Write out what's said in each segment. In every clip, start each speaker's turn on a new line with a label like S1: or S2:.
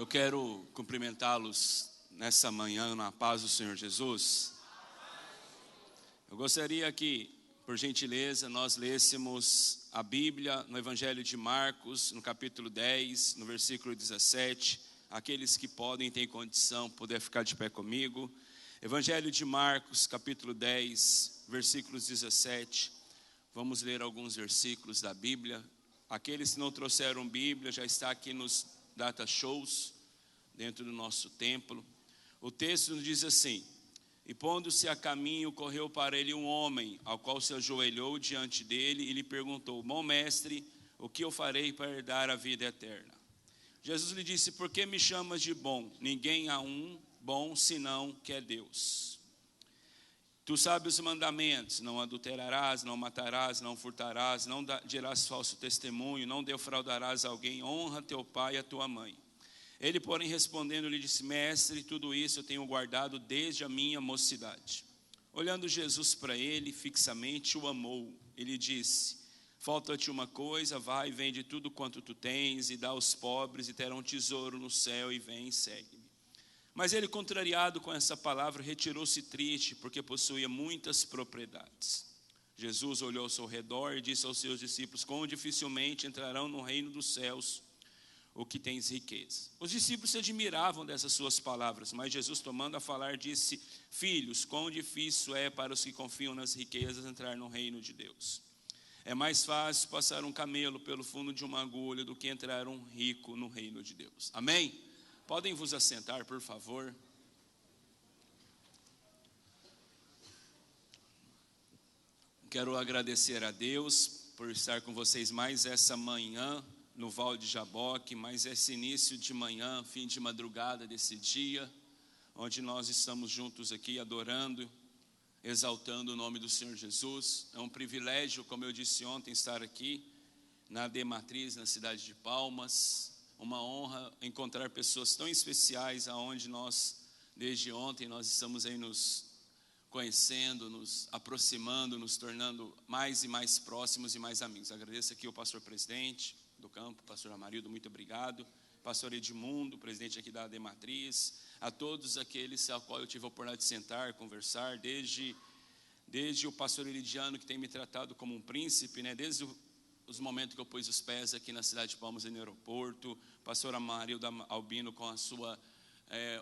S1: Eu quero cumprimentá-los nessa manhã na paz do Senhor Jesus. Eu gostaria que, por gentileza, nós lêssemos a Bíblia no Evangelho de Marcos, no capítulo 10, no versículo 17. Aqueles que podem, têm condição, puder ficar de pé comigo. Evangelho de Marcos, capítulo 10, versículos 17. Vamos ler alguns versículos da Bíblia. Aqueles que não trouxeram Bíblia, já está aqui nos data shows, dentro do nosso templo. O texto nos diz assim: e pondo-se a caminho, correu para ele um homem, ao qual se ajoelhou diante dele e lhe perguntou: bom mestre, o que eu farei para herdar a vida eterna? Jesus lhe disse: por que me chamas de bom? Ninguém há um bom senão que é Deus. Tu sabes os mandamentos: não adulterarás, não matarás, não furtarás, não dirás falso testemunho, não defraudarás alguém, honra teu pai e a tua mãe. Ele, porém, respondendo, lhe disse: mestre, tudo isso eu tenho guardado desde a minha mocidade. Olhando Jesus para ele fixamente, o amou. Ele disse: falta-te uma coisa, vai, vende tudo quanto tu tens e dá aos pobres, e terão tesouro no céu, e vem e segue-me. Mas ele, contrariado com essa palavra, retirou-se triste, porque possuía muitas propriedades. Jesus olhou ao seu redor e disse aos seus discípulos: quão dificilmente entrarão no reino dos céus o que tens riqueza. Os discípulos se admiravam dessas suas palavras, mas Jesus, tomando a falar, disse: filhos, quão difícil é para os que confiam nas riquezas entrar no reino de Deus. É mais fácil passar um camelo pelo fundo de uma agulha do que entrar um rico no reino de Deus. Amém? Podem vos assentar, por favor. Quero agradecer a Deus por estar com vocês mais essa manhã no Val de Jaboque, mais esse início de manhã, fim de madrugada desse dia, onde nós estamos juntos aqui adorando, exaltando o nome do Senhor Jesus. É um privilégio, como eu disse ontem, estar aqui na AD Matriz, na cidade de Palmas. Uma honra encontrar pessoas tão especiais, aonde nós, desde ontem, nós estamos aí nos conhecendo, nos aproximando, nos tornando mais e mais próximos e mais amigos. Agradeço aqui ao pastor presidente do campo, pastor Amarildo, muito obrigado. Pastor Edmundo, presidente aqui da AD Matriz, a todos aqueles a qual eu tive a oportunidade de sentar, conversar, desde o pastor Elidiano, que tem me tratado como um príncipe, né? Desde os momentos que eu pus os pés aqui na cidade de Palmas, no aeroporto, pastor Amarildo Albino com a sua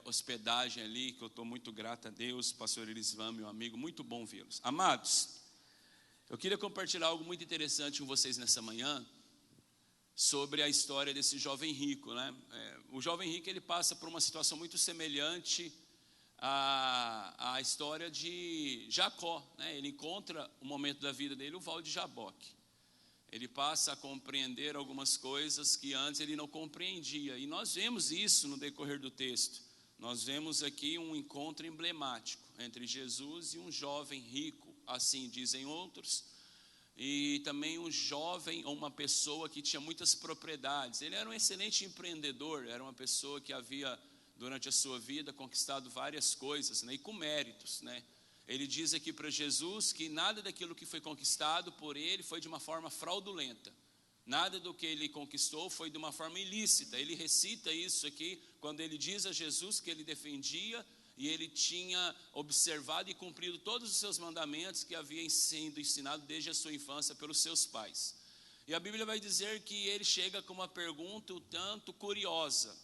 S1: hospedagem ali, que eu estou muito grato a Deus, pastor Elisvan, meu amigo, muito bom vê-los. Amados, eu queria compartilhar algo muito interessante com vocês nessa manhã, sobre a história desse jovem rico, né? O jovem rico, ele passa por uma situação muito semelhante à história de Jacó, né? Ele encontra o momento da vida dele, o Val de Jaboque. Ele passa a compreender algumas coisas que antes ele não compreendia. E nós vemos isso no decorrer do texto. Nós vemos aqui um encontro emblemático entre Jesus e um jovem rico, assim dizem outros. E também um jovem ou uma pessoa que tinha muitas propriedades. Ele era um excelente empreendedor, era uma pessoa que havia, durante a sua vida, conquistado várias coisas, né? E com méritos, né? Ele diz aqui para Jesus que nada daquilo que foi conquistado por ele foi de uma forma fraudulenta. Nada do que ele conquistou foi de uma forma ilícita. Ele recita isso aqui quando ele diz a Jesus que ele defendia e ele tinha observado e cumprido todos os seus mandamentos que havia sido ensinado desde a sua infância pelos seus pais. E a Bíblia vai dizer que ele chega com uma pergunta um tanto curiosa.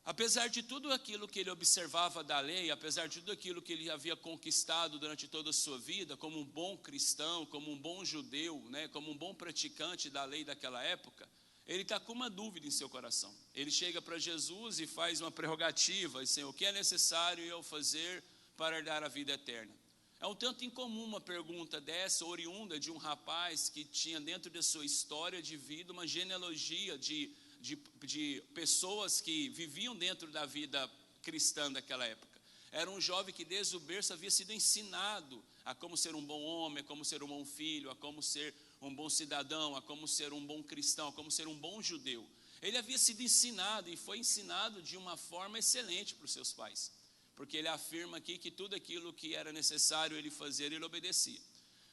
S1: Apesar de tudo aquilo que ele observava da lei, apesar de tudo aquilo que ele havia conquistado durante toda a sua vida, como um bom cristão, como um bom judeu, né, como um bom praticante da lei daquela época, ele está com uma dúvida em seu coração. Ele chega para Jesus e faz uma prerrogativa, assim: o que é necessário eu fazer para herdar a vida eterna? É um tanto incomum uma pergunta dessa, oriunda de um rapaz que tinha dentro da sua história de vida uma genealogia de pessoas que viviam dentro da vida cristã daquela época. Era um jovem que desde o berço havia sido ensinado a como ser um bom homem, a como ser um bom filho, a como ser um bom cidadão, a como ser um bom cristão, a como ser um bom judeu. Ele havia sido ensinado e foi ensinado de uma forma excelente para os seus pais, porque ele afirma aqui que tudo aquilo que era necessário ele fazer, ele obedecia.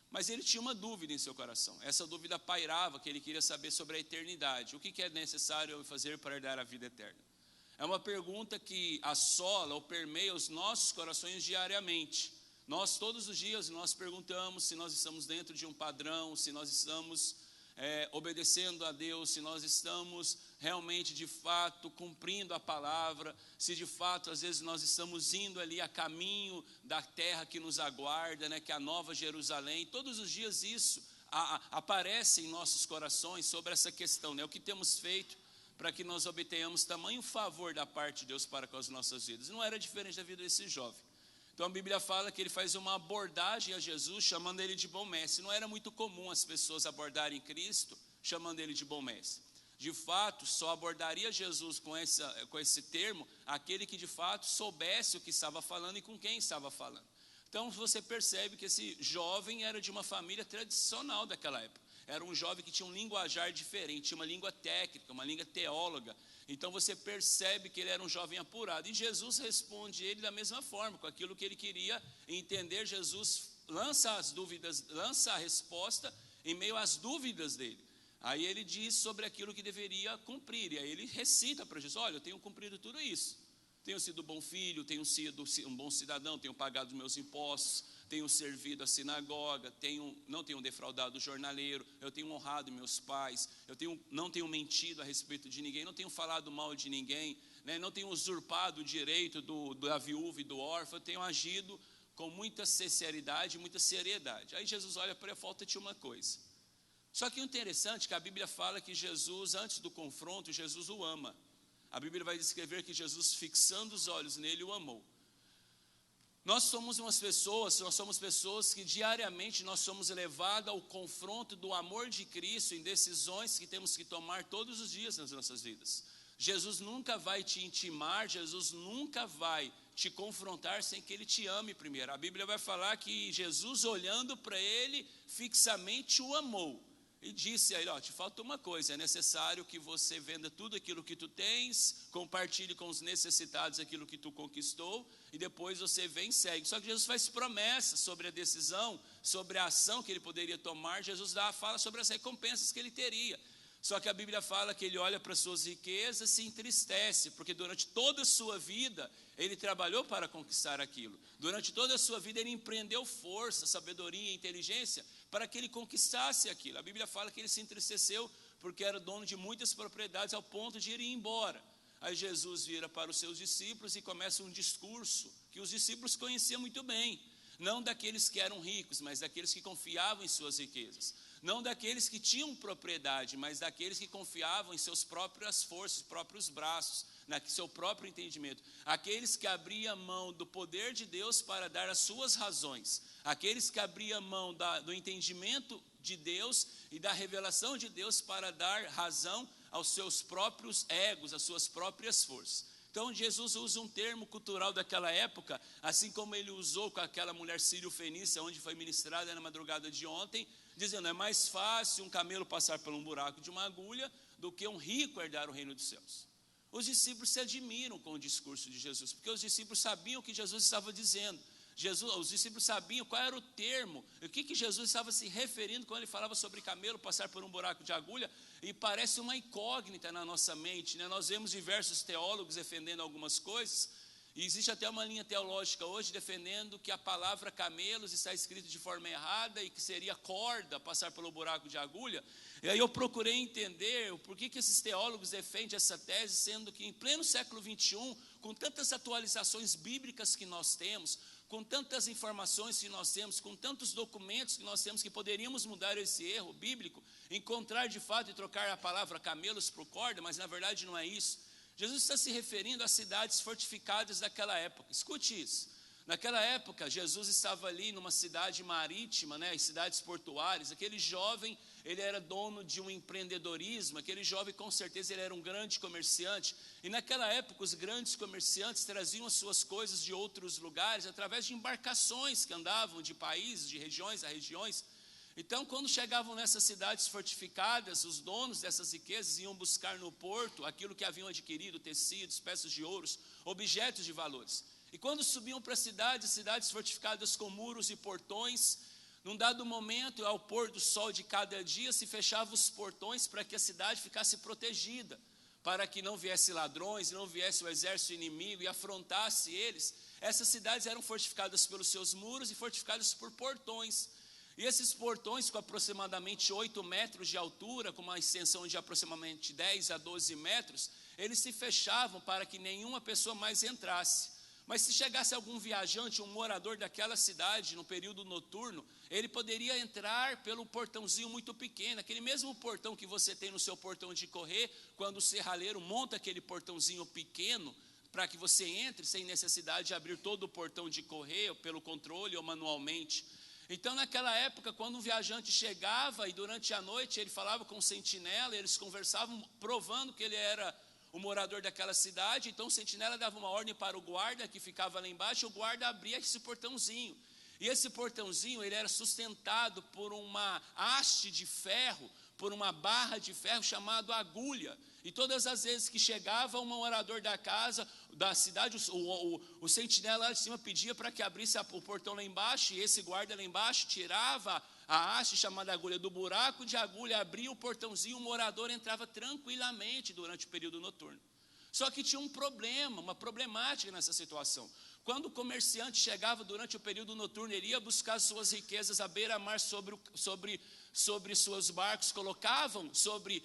S1: Mas ele tinha uma dúvida em seu coração. Essa dúvida pairava, que ele queria saber sobre a eternidade. O que é necessário eu fazer para herdar a vida eterna? É uma pergunta que assola ou permeia os nossos corações diariamente. Nós, todos os dias, nós perguntamos se nós estamos dentro de um padrão, se nós estamos obedecendo a Deus, se nós estamos realmente, de fato, cumprindo a palavra, se de fato, às vezes, nós estamos indo ali a caminho da terra que nos aguarda, né, que é a Nova Jerusalém. Todos os dias isso aparece em nossos corações sobre essa questão, né, o que temos feito para que nós obtenhamos tamanho favor da parte de Deus para com as nossas vidas. Não era diferente da vida desse jovem. Então a Bíblia fala que ele faz uma abordagem a Jesus, chamando ele de bom mestre. Não era muito comum as pessoas abordarem Cristo, chamando ele de bom mestre. De fato, só abordaria Jesus com esse termo, aquele que de fato soubesse o que estava falando e com quem estava falando. Então você percebe que esse jovem era de uma família tradicional daquela época. Era um jovem que tinha um linguajar diferente, tinha uma língua técnica, uma língua teóloga. Então você percebe que ele era um jovem apurado. E Jesus responde ele da mesma forma, com aquilo que ele queria entender. Jesus lança as dúvidas, lança a resposta em meio às dúvidas dele. Aí ele diz sobre aquilo que deveria cumprir. E aí ele recita para Jesus: olha, eu tenho cumprido tudo isso. Tenho sido bom filho, tenho sido um bom cidadão, tenho pagado os meus impostos, tenho servido a sinagoga, não tenho defraudado o jornaleiro, eu tenho honrado meus pais, não tenho mentido a respeito de ninguém, não tenho falado mal de ninguém, né, não tenho usurpado o direito da viúva e do órfão, eu tenho agido com muita sinceridade, muita seriedade. Aí Jesus olha para ele: falta-te uma coisa. Só que o interessante é que a Bíblia fala que Jesus, antes do confronto, Jesus o ama. A Bíblia vai descrever que Jesus, fixando os olhos nele, o amou. Nós somos pessoas que diariamente nós somos levados ao confronto do amor de Cristo em decisões que temos que tomar todos os dias nas nossas vidas. Jesus nunca vai te intimar, Jesus nunca vai te confrontar sem que ele te ame primeiro. A Bíblia vai falar que Jesus, olhando para ele, fixamente o amou. E disse a ele: te falta uma coisa, é necessário que você venda tudo aquilo que tu tens, compartilhe com os necessitados aquilo que tu conquistou, e depois você vem e segue. Só que Jesus faz promessas sobre a decisão, sobre a ação que ele poderia tomar. Jesus fala sobre as recompensas que ele teria. Só que a Bíblia fala que ele olha para as suas riquezas e se entristece, porque durante toda a sua vida ele trabalhou para conquistar aquilo. Durante toda a sua vida ele empreendeu força, sabedoria e inteligência para que ele conquistasse aquilo. A Bíblia fala que ele se entristeceu porque era dono de muitas propriedades ao ponto de ir embora. Aí Jesus vira para os seus discípulos e começa um discurso que os discípulos conheciam muito bem. Não daqueles que eram ricos, mas daqueles que confiavam em suas riquezas. Não daqueles que tinham propriedade, mas daqueles que confiavam em suas próprias forças, próprios braços, seu próprio entendimento. Aqueles que abriam mão do poder de Deus para dar as suas razões. Aqueles que abriam mão do entendimento de Deus e da revelação de Deus para dar razão aos seus próprios egos, às suas próprias forças. Então Jesus usa um termo cultural daquela época, assim como ele usou com aquela mulher sírio-fenícia, onde foi ministrada na madrugada de ontem, dizendo: é mais fácil um camelo passar por um buraco de uma agulha do que um rico herdar o reino dos céus. Os discípulos se admiram com o discurso de Jesus, porque os discípulos sabiam o que Jesus estava dizendo. Os discípulos sabiam qual era o termo, o que Jesus estava se referindo quando ele falava sobre camelo passar por um buraco de agulha, e parece uma incógnita na nossa mente, né? Nós vemos diversos teólogos defendendo algumas coisas, e existe até uma linha teológica hoje defendendo que a palavra camelos está escrita de forma errada e que seria corda passar pelo buraco de agulha. E aí eu procurei entender o porquê que esses teólogos defendem essa tese, sendo que em pleno século 21, com tantas atualizações bíblicas que nós temos, com tantas informações que nós temos, com tantos documentos que nós temos, que poderíamos mudar esse erro bíblico, encontrar de fato e trocar a palavra camelos por corda, mas na verdade não é isso. Jesus está se referindo às cidades fortificadas daquela época. Escute isso. Naquela época, Jesus estava ali numa cidade marítima, né, em cidades portuárias. Aquele jovem, ele era dono de um empreendedorismo. Aquele jovem, com certeza, ele era um grande comerciante. E naquela época, os grandes comerciantes traziam as suas coisas de outros lugares através de embarcações que andavam de países, de regiões a regiões. Então, quando chegavam nessas cidades fortificadas, os donos dessas riquezas iam buscar no porto aquilo que haviam adquirido: tecidos, peças de ouros, objetos de valores. E quando subiam para cidades fortificadas com muros e portões, num dado momento, ao pôr do sol de cada dia, se fechavam os portões para que a cidade ficasse protegida. para que não viesse ladrões, não viesse o exército inimigo e afrontasse eles, essas cidades eram fortificadas pelos seus muros e fortificadas por portões. E esses portões, com aproximadamente 8 metros de altura, com uma extensão de aproximadamente 10 a 12 metros, eles se fechavam para que nenhuma pessoa mais entrasse. Mas se chegasse algum viajante, um morador daquela cidade, no período noturno, ele poderia entrar pelo portãozinho muito pequeno, aquele mesmo portão que você tem no seu portão de correr, quando o serralheiro monta aquele portãozinho pequeno, para que você entre sem necessidade de abrir todo o portão de correr, pelo controle ou manualmente. Então naquela época, quando um viajante chegava e durante a noite ele falava com o sentinela, eles conversavam provando que ele era o morador daquela cidade, então o sentinela dava uma ordem para o guarda que ficava lá embaixo, e o guarda abria esse portãozinho. E esse portãozinho ele era sustentado por uma haste de ferro, por uma barra de ferro chamada agulha. E todas as vezes que chegava um morador da casa, da cidade, o sentinela lá de cima pedia para que abrisse o portão lá embaixo, e esse guarda lá embaixo tirava a haste chamada agulha do buraco de agulha, abria o portãozinho, o morador entrava tranquilamente durante o período noturno. Só que tinha um problema, uma problemática nessa situação. Quando o comerciante chegava durante o período noturno, ele ia buscar suas riquezas à beira-mar sobre seus barcos, colocavam sobre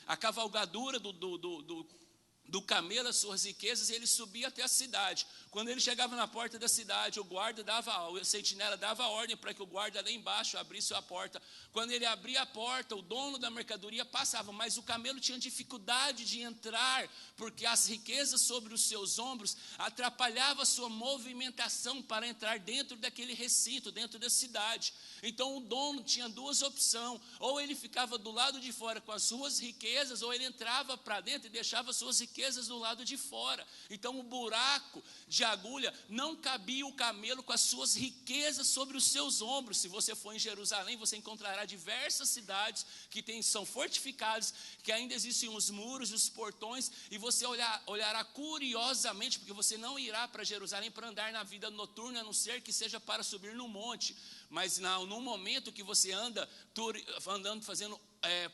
S1: a cavalgadura do camelo as suas riquezas, e ele subia até a cidade. Quando ele chegava na porta da cidade, o sentinela dava a ordem para que o guarda lá embaixo abrisse a porta. Quando ele abria a porta, o dono da mercadoria passava, mas o camelo tinha dificuldade de entrar, porque as riquezas sobre os seus ombros atrapalhavam a sua movimentação para entrar dentro daquele recinto, dentro da cidade. Então o dono tinha duas opções: ou ele ficava do lado de fora com as suas riquezas, ou ele entrava para dentro e deixava as suas riquezas do lado de fora. Então o buraco de agulha não cabia o camelo com as suas riquezas sobre os seus ombros. Se você for em Jerusalém, você encontrará diversas cidades que são fortificadas, que ainda existem os muros, os portões, e você olhará curiosamente, porque você não irá para Jerusalém para andar na vida noturna, a não ser que seja para subir no monte. Mas no momento que você andando fazendo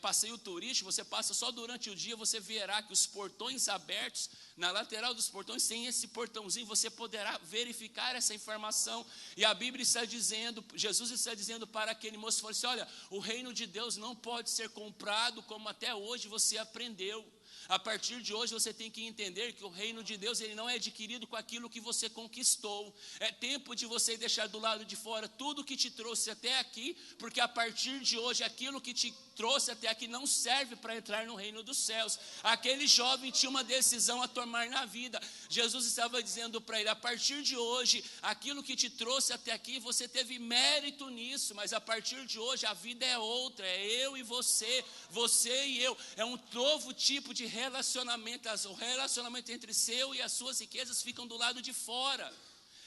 S1: passeio turístico, você passa só durante o dia, você verá que os portões abertos, na lateral dos portões tem esse portãozinho, você poderá verificar essa informação. E a Bíblia está dizendo, Jesus está dizendo para aquele moço, falou assim: olha, o reino de Deus não pode ser comprado como até hoje você aprendeu. A partir de hoje você tem que entender que o reino de Deus ele não é adquirido com aquilo que você conquistou. É tempo de você deixar do lado de fora tudo que te trouxe até aqui, porque a partir de hoje aquilo que te trouxe até aqui não serve para entrar no reino dos céus. Aquele jovem tinha uma decisão a tomar na vida. Jesus estava dizendo para ele: a partir de hoje, aquilo que te trouxe até aqui, você teve mérito nisso, mas a partir de hoje a vida é outra, é eu e você, você e eu, é um novo tipo de relacionamento. O relacionamento entre seu e as suas riquezas ficam do lado de fora.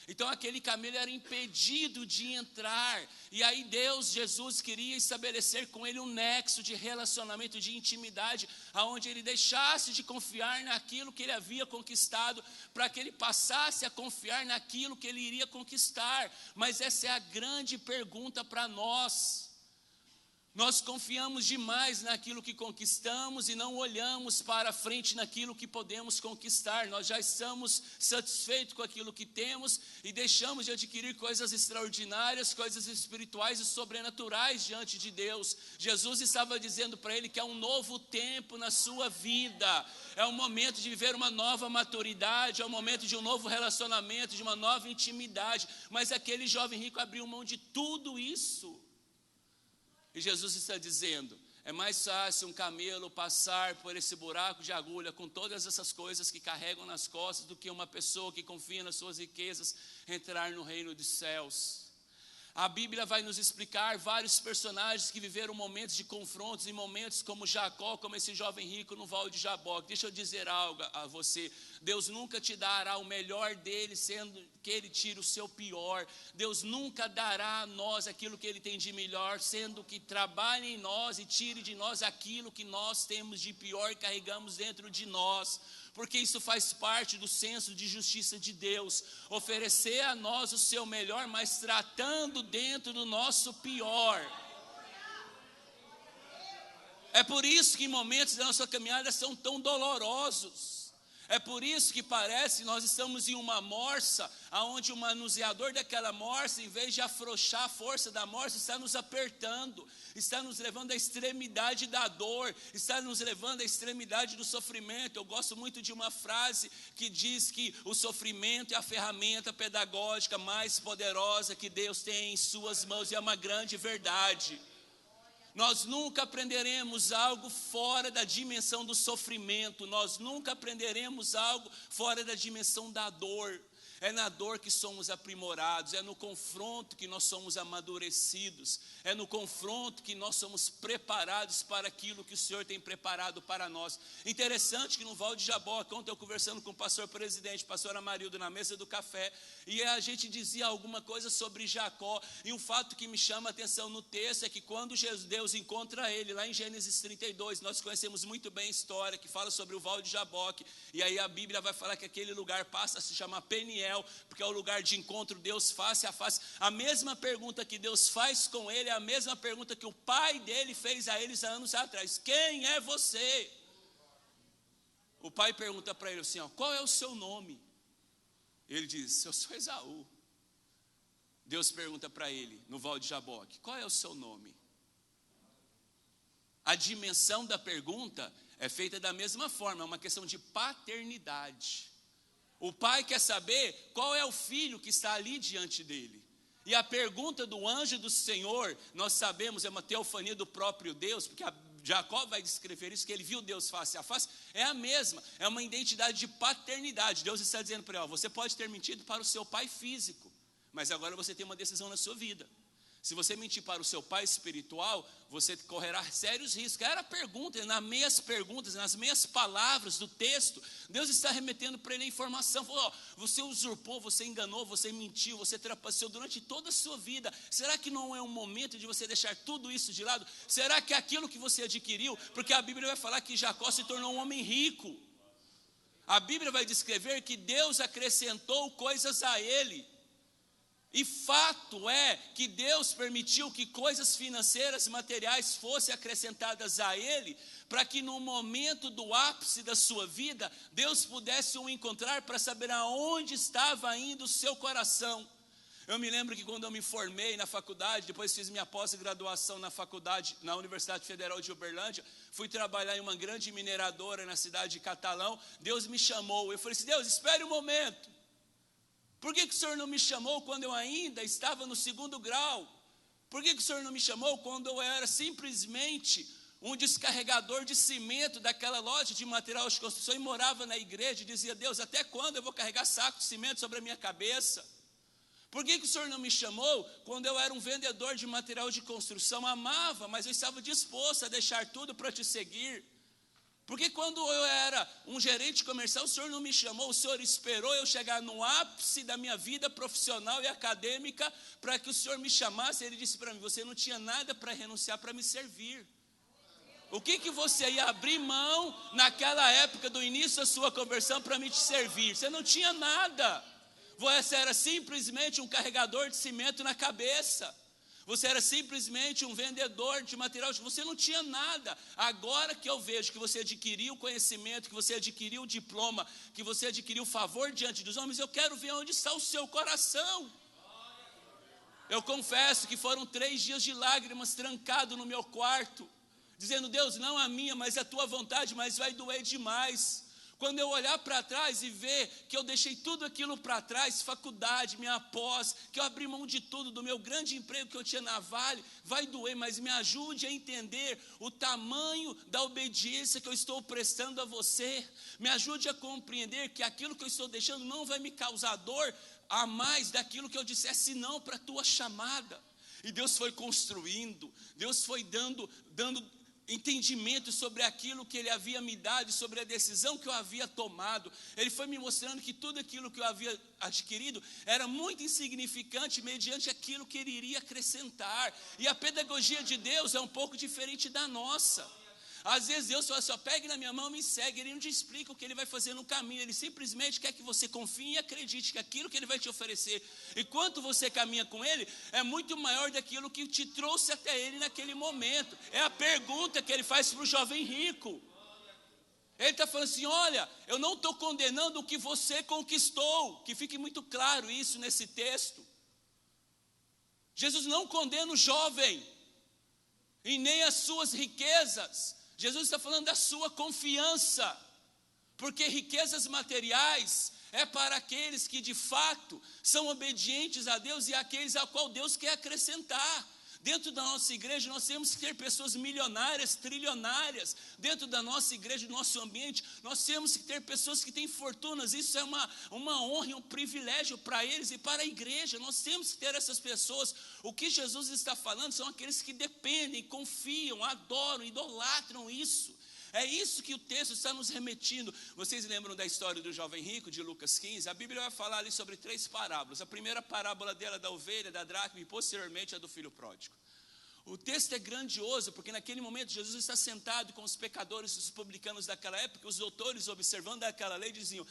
S1: Então aquele camelo era impedido de entrar, e aí Jesus queria estabelecer com ele um nexo de relacionamento, de intimidade, aonde ele deixasse de confiar naquilo que ele havia conquistado, para que ele passasse a confiar naquilo que ele iria conquistar. Mas essa é a grande pergunta para nós. Nós confiamos demais naquilo que conquistamos e não olhamos para frente naquilo que podemos conquistar. Nós já estamos satisfeitos com aquilo que temos e deixamos de adquirir coisas extraordinárias, coisas espirituais e sobrenaturais diante de Deus. Jesus estava dizendo para ele que é um novo tempo na sua vida, é um momento de viver uma nova maturidade, é um momento de um novo relacionamento, de uma nova intimidade. Mas aquele jovem rico abriu mão de tudo isso. E Jesus está dizendo: é mais fácil um camelo passar por esse buraco de agulha com todas essas coisas que carregam nas costas, do que uma pessoa que confia nas suas riquezas entrar no reino dos céus. A Bíblia vai nos explicar vários personagens que viveram momentos de confrontos, e momentos como Jacó, como esse jovem rico no Vale de Jaboque. Deixa eu dizer algo a você: Deus nunca te dará o melhor dele, sendo que ele tira o seu pior. Deus nunca dará a nós aquilo que ele tem de melhor, sendo que trabalhe em nós e tire de nós aquilo que nós temos de pior e carregamos dentro de nós. Porque isso faz parte do senso de justiça de Deus, oferecer a nós o seu melhor, mas tratando dentro do nosso pior. É por isso que em momentos da nossa caminhada são tão dolorosos. É por isso que parece que nós estamos em uma morsa, onde o manuseador daquela morsa, em vez de afrouxar a força da morsa, está nos apertando, está nos levando à extremidade da dor, está nos levando à extremidade do sofrimento. Eu gosto muito de uma frase que diz que o sofrimento é a ferramenta pedagógica mais poderosa que Deus tem em suas mãos, e é uma grande verdade. Nós nunca aprenderemos algo fora da dimensão do sofrimento, nós nunca aprenderemos algo fora da dimensão da dor. É na dor que somos aprimorados, é no confronto que nós somos amadurecidos, é no confronto que nós somos preparados para aquilo que o Senhor tem preparado para nós. Interessante que no Val de Jaboque, ontem eu conversando com o pastor presidente, pastor Amarildo, na mesa do café, e a gente dizia alguma coisa sobre Jacó, e um fato que me chama a atenção no texto é que quando Deus encontra ele, lá em Gênesis 32, nós conhecemos muito bem a história que fala sobre o Val de Jaboque, e aí a Bíblia vai falar que aquele lugar passa a se chamar Peniel, porque é o lugar de encontro Deus face a face. A mesma pergunta que Deus faz com ele é a mesma pergunta que o pai dele fez a eles há anos atrás: quem é você? O pai pergunta para ele assim, qual é o seu nome? Ele diz, eu sou Esaú. Deus pergunta para ele no Val de Jaboque, qual é o seu nome? A dimensão da pergunta é feita da mesma forma, é uma questão de paternidade. O pai quer saber qual é o filho que está ali diante dele. E a pergunta do anjo do Senhor, nós sabemos, é uma teofania do próprio Deus, porque Jacó vai descrever isso, que ele viu Deus face a face, é a mesma, é uma identidade de paternidade. Deus está dizendo para ele, você pode ter mentido para o seu pai físico, mas agora você tem uma decisão na sua vida. Se você mentir para o seu pai espiritual, você correrá sérios riscos. Era a pergunta, nas meias palavras do texto, Deus está remetendo para ele a informação. Falou, você usurpou, você enganou, você mentiu, você trapaceou durante toda a sua vida. Será que não é um momento de você deixar tudo isso de lado? Será que é aquilo que você adquiriu? Porque a Bíblia vai falar que Jacó se tornou um homem rico. A Bíblia vai descrever que Deus acrescentou coisas a ele. E fato é que Deus permitiu que coisas financeiras, materiais fossem acrescentadas a ele, para que no momento do ápice da sua vida, Deus pudesse o encontrar para saber aonde estava indo o seu coração. Eu me lembro que quando eu me formei na faculdade, depois fiz minha pós-graduação na faculdade, na Universidade Federal de Uberlândia, fui trabalhar em uma grande mineradora na cidade de Catalão. Deus me chamou, eu falei assim, Deus, espere um momento. Por que o Senhor não me chamou quando eu ainda estava no segundo grau? Por que o Senhor não me chamou quando eu era simplesmente um descarregador de cimento daquela loja de material de construção e morava na igreja e dizia, Deus, até quando eu vou carregar saco de cimento sobre a minha cabeça? Por que o Senhor não me chamou quando eu era um vendedor de material de construção? Amava, mas eu estava disposto a deixar tudo para te seguir. Porque quando eu era um gerente comercial, o Senhor não me chamou, o Senhor esperou eu chegar no ápice da minha vida profissional e acadêmica para que o Senhor me chamasse. Ele disse para mim, você não tinha nada para renunciar para me servir. O que você ia abrir mão naquela época do início da sua conversão para me te servir? Você não tinha nada. Você era simplesmente um carregador de cimento na cabeça. Você era simplesmente um vendedor de material, você não tinha nada. Agora que eu vejo que você adquiriu conhecimento, que você adquiriu o diploma, que você adquiriu favor diante dos homens, eu quero ver onde está o seu coração. Eu confesso que foram 3 dias de lágrimas trancado no meu quarto, dizendo, Deus, não a minha, mas a tua vontade, mas vai doer demais. Quando eu olhar para trás e ver que eu deixei tudo aquilo para trás, faculdade, minha pós, que eu abri mão de tudo, do meu grande emprego que eu tinha na Vale, vai doer, mas me ajude a entender o tamanho da obediência que eu estou prestando a você. Me ajude a compreender que aquilo que eu estou deixando não vai me causar dor a mais daquilo que eu dissesse não para a tua chamada. E Deus foi construindo, Deus foi dando entendimento sobre aquilo que Ele havia me dado, sobre a decisão que eu havia tomado. Ele foi me mostrando que tudo aquilo que eu havia adquirido era muito insignificante mediante aquilo que Ele iria acrescentar. E a pedagogia de Deus é um pouco diferente da nossa. Às vezes Deus fala assim, ó, pegue na minha mão e me segue. Ele não te explica o que ele vai fazer no caminho. Ele simplesmente quer que você confie e acredite que aquilo que ele vai te oferecer, enquanto você caminha com ele, é muito maior daquilo que te trouxe até ele naquele momento. É a pergunta que ele faz para o jovem rico. Ele está falando assim, olha, eu não estou condenando o que você conquistou. Que fique muito claro isso nesse texto. Jesus não condena o jovem, e nem as suas riquezas. Jesus está falando da sua confiança, porque riquezas materiais é para aqueles que de fato são obedientes a Deus e aqueles a qual Deus quer acrescentar. Dentro da nossa igreja nós temos que ter pessoas milionárias, trilionárias. Dentro da nossa igreja, do nosso ambiente, nós temos que ter pessoas que têm fortunas. Isso é uma honra e um privilégio para eles e para a igreja. Nós temos que ter essas pessoas. O que Jesus está falando são aqueles que dependem, confiam, adoram, idolatram isso. É isso que o texto está nos remetindo. Vocês lembram da história do jovem rico, de Lucas 15? A Bíblia vai falar ali sobre 3 parábolas. A primeira parábola dela é da ovelha, da dracma, e posteriormente a do filho pródigo. O texto é grandioso, porque naquele momento Jesus está sentado com os pecadores, os publicanos daquela época. Os doutores, observando aquela lei, diziam,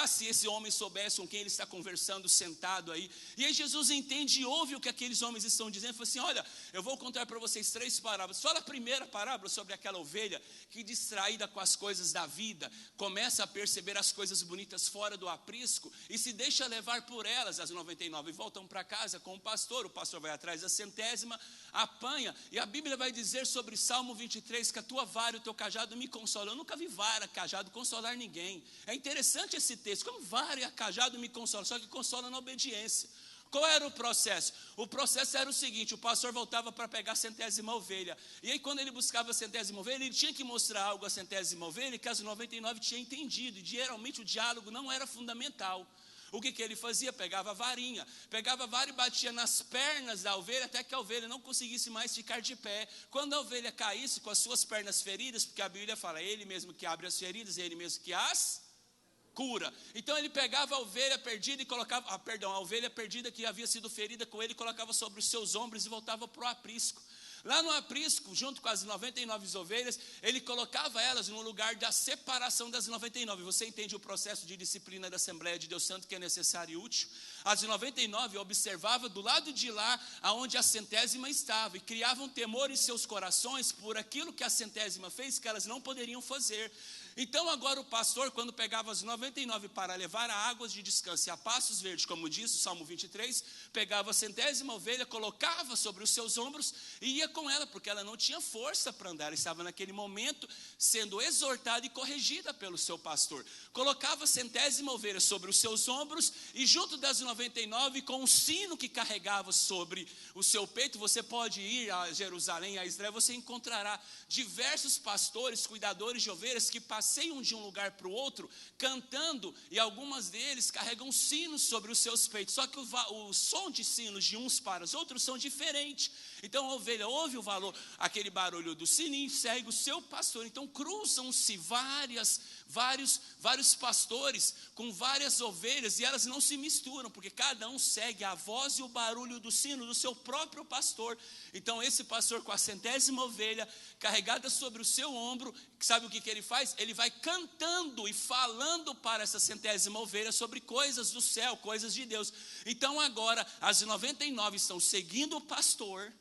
S1: se esse homem soubesse com quem ele está conversando, sentado aí. E aí Jesus entende e ouve o que aqueles homens estão dizendo, e fala assim, olha, eu vou contar para vocês 3 parábolas. Fala a primeira parábola sobre aquela ovelha que, distraída com as coisas da vida, começa a perceber as coisas bonitas fora do aprisco e se deixa levar por elas, as 99, e voltam para casa com o pastor vai atrás da 100ª, apanha. E a Bíblia vai dizer sobre Salmo 23, que a tua vara e o teu cajado me consolam. Eu nunca vi vara, cajado consolar ninguém. É interessante esse texto, como vara e cajado me consolam, só que consola na obediência. Qual era o processo? O processo era o seguinte, o pastor voltava para pegar a 100ª ovelha. E aí quando ele buscava a 100ª ovelha, ele tinha que mostrar algo à 100ª ovelha que as 99 tinham entendido. E geralmente o diálogo não era fundamental. O que ele fazia? Pegava a vara e batia nas pernas da ovelha, até que a ovelha não conseguisse mais ficar de pé. Quando a ovelha caísse com as suas pernas feridas, porque a Bíblia fala, ele mesmo que abre as feridas, ele mesmo que as cura. Então ele pegava a ovelha perdida e colocava, a ovelha perdida que havia sido ferida com ele, colocava sobre os seus ombros e voltava para o aprisco. Lá no aprisco, junto com as 99 ovelhas, ele colocava elas no lugar da separação das 99. Você entende o processo de disciplina da Assembleia de Deus Santo que é necessário e útil? As 99 observavam do lado de lá, aonde a 100ª estava, e criavam temor em seus corações por aquilo que a 100ª fez, que elas não poderiam fazer. Então agora o pastor, quando pegava as 99 para levar a águas de descanso e a pastos verdes, como diz o Salmo 23, pegava a 100ª ovelha, colocava sobre os seus ombros e ia com ela, porque ela não tinha força para andar. Ela estava naquele momento sendo exortada e corrigida pelo seu pastor. Colocava a 100ª ovelha sobre os seus ombros e junto das 99, com um sino que carregava sobre o seu peito, você pode ir a Jerusalém, a Israel, você encontrará diversos pastores, cuidadores de ovelhas que passeiam de um lugar para o outro, cantando, e algumas deles carregam sinos sobre os seus peitos, só que o som de sinos de uns para os outros são diferentes. Então a ovelha ouve aquele barulho do sininho, segue o seu pastor. Então cruzam-se vários pastores com várias ovelhas, e elas não se misturam, porque cada um segue a voz e o barulho do sino do seu próprio pastor. Então esse pastor com a 100ª ovelha carregada sobre o seu ombro, sabe o que ele faz? Ele vai cantando e falando para essa 100ª ovelha sobre coisas do céu, coisas de Deus. Então agora as 99 estão seguindo o pastor,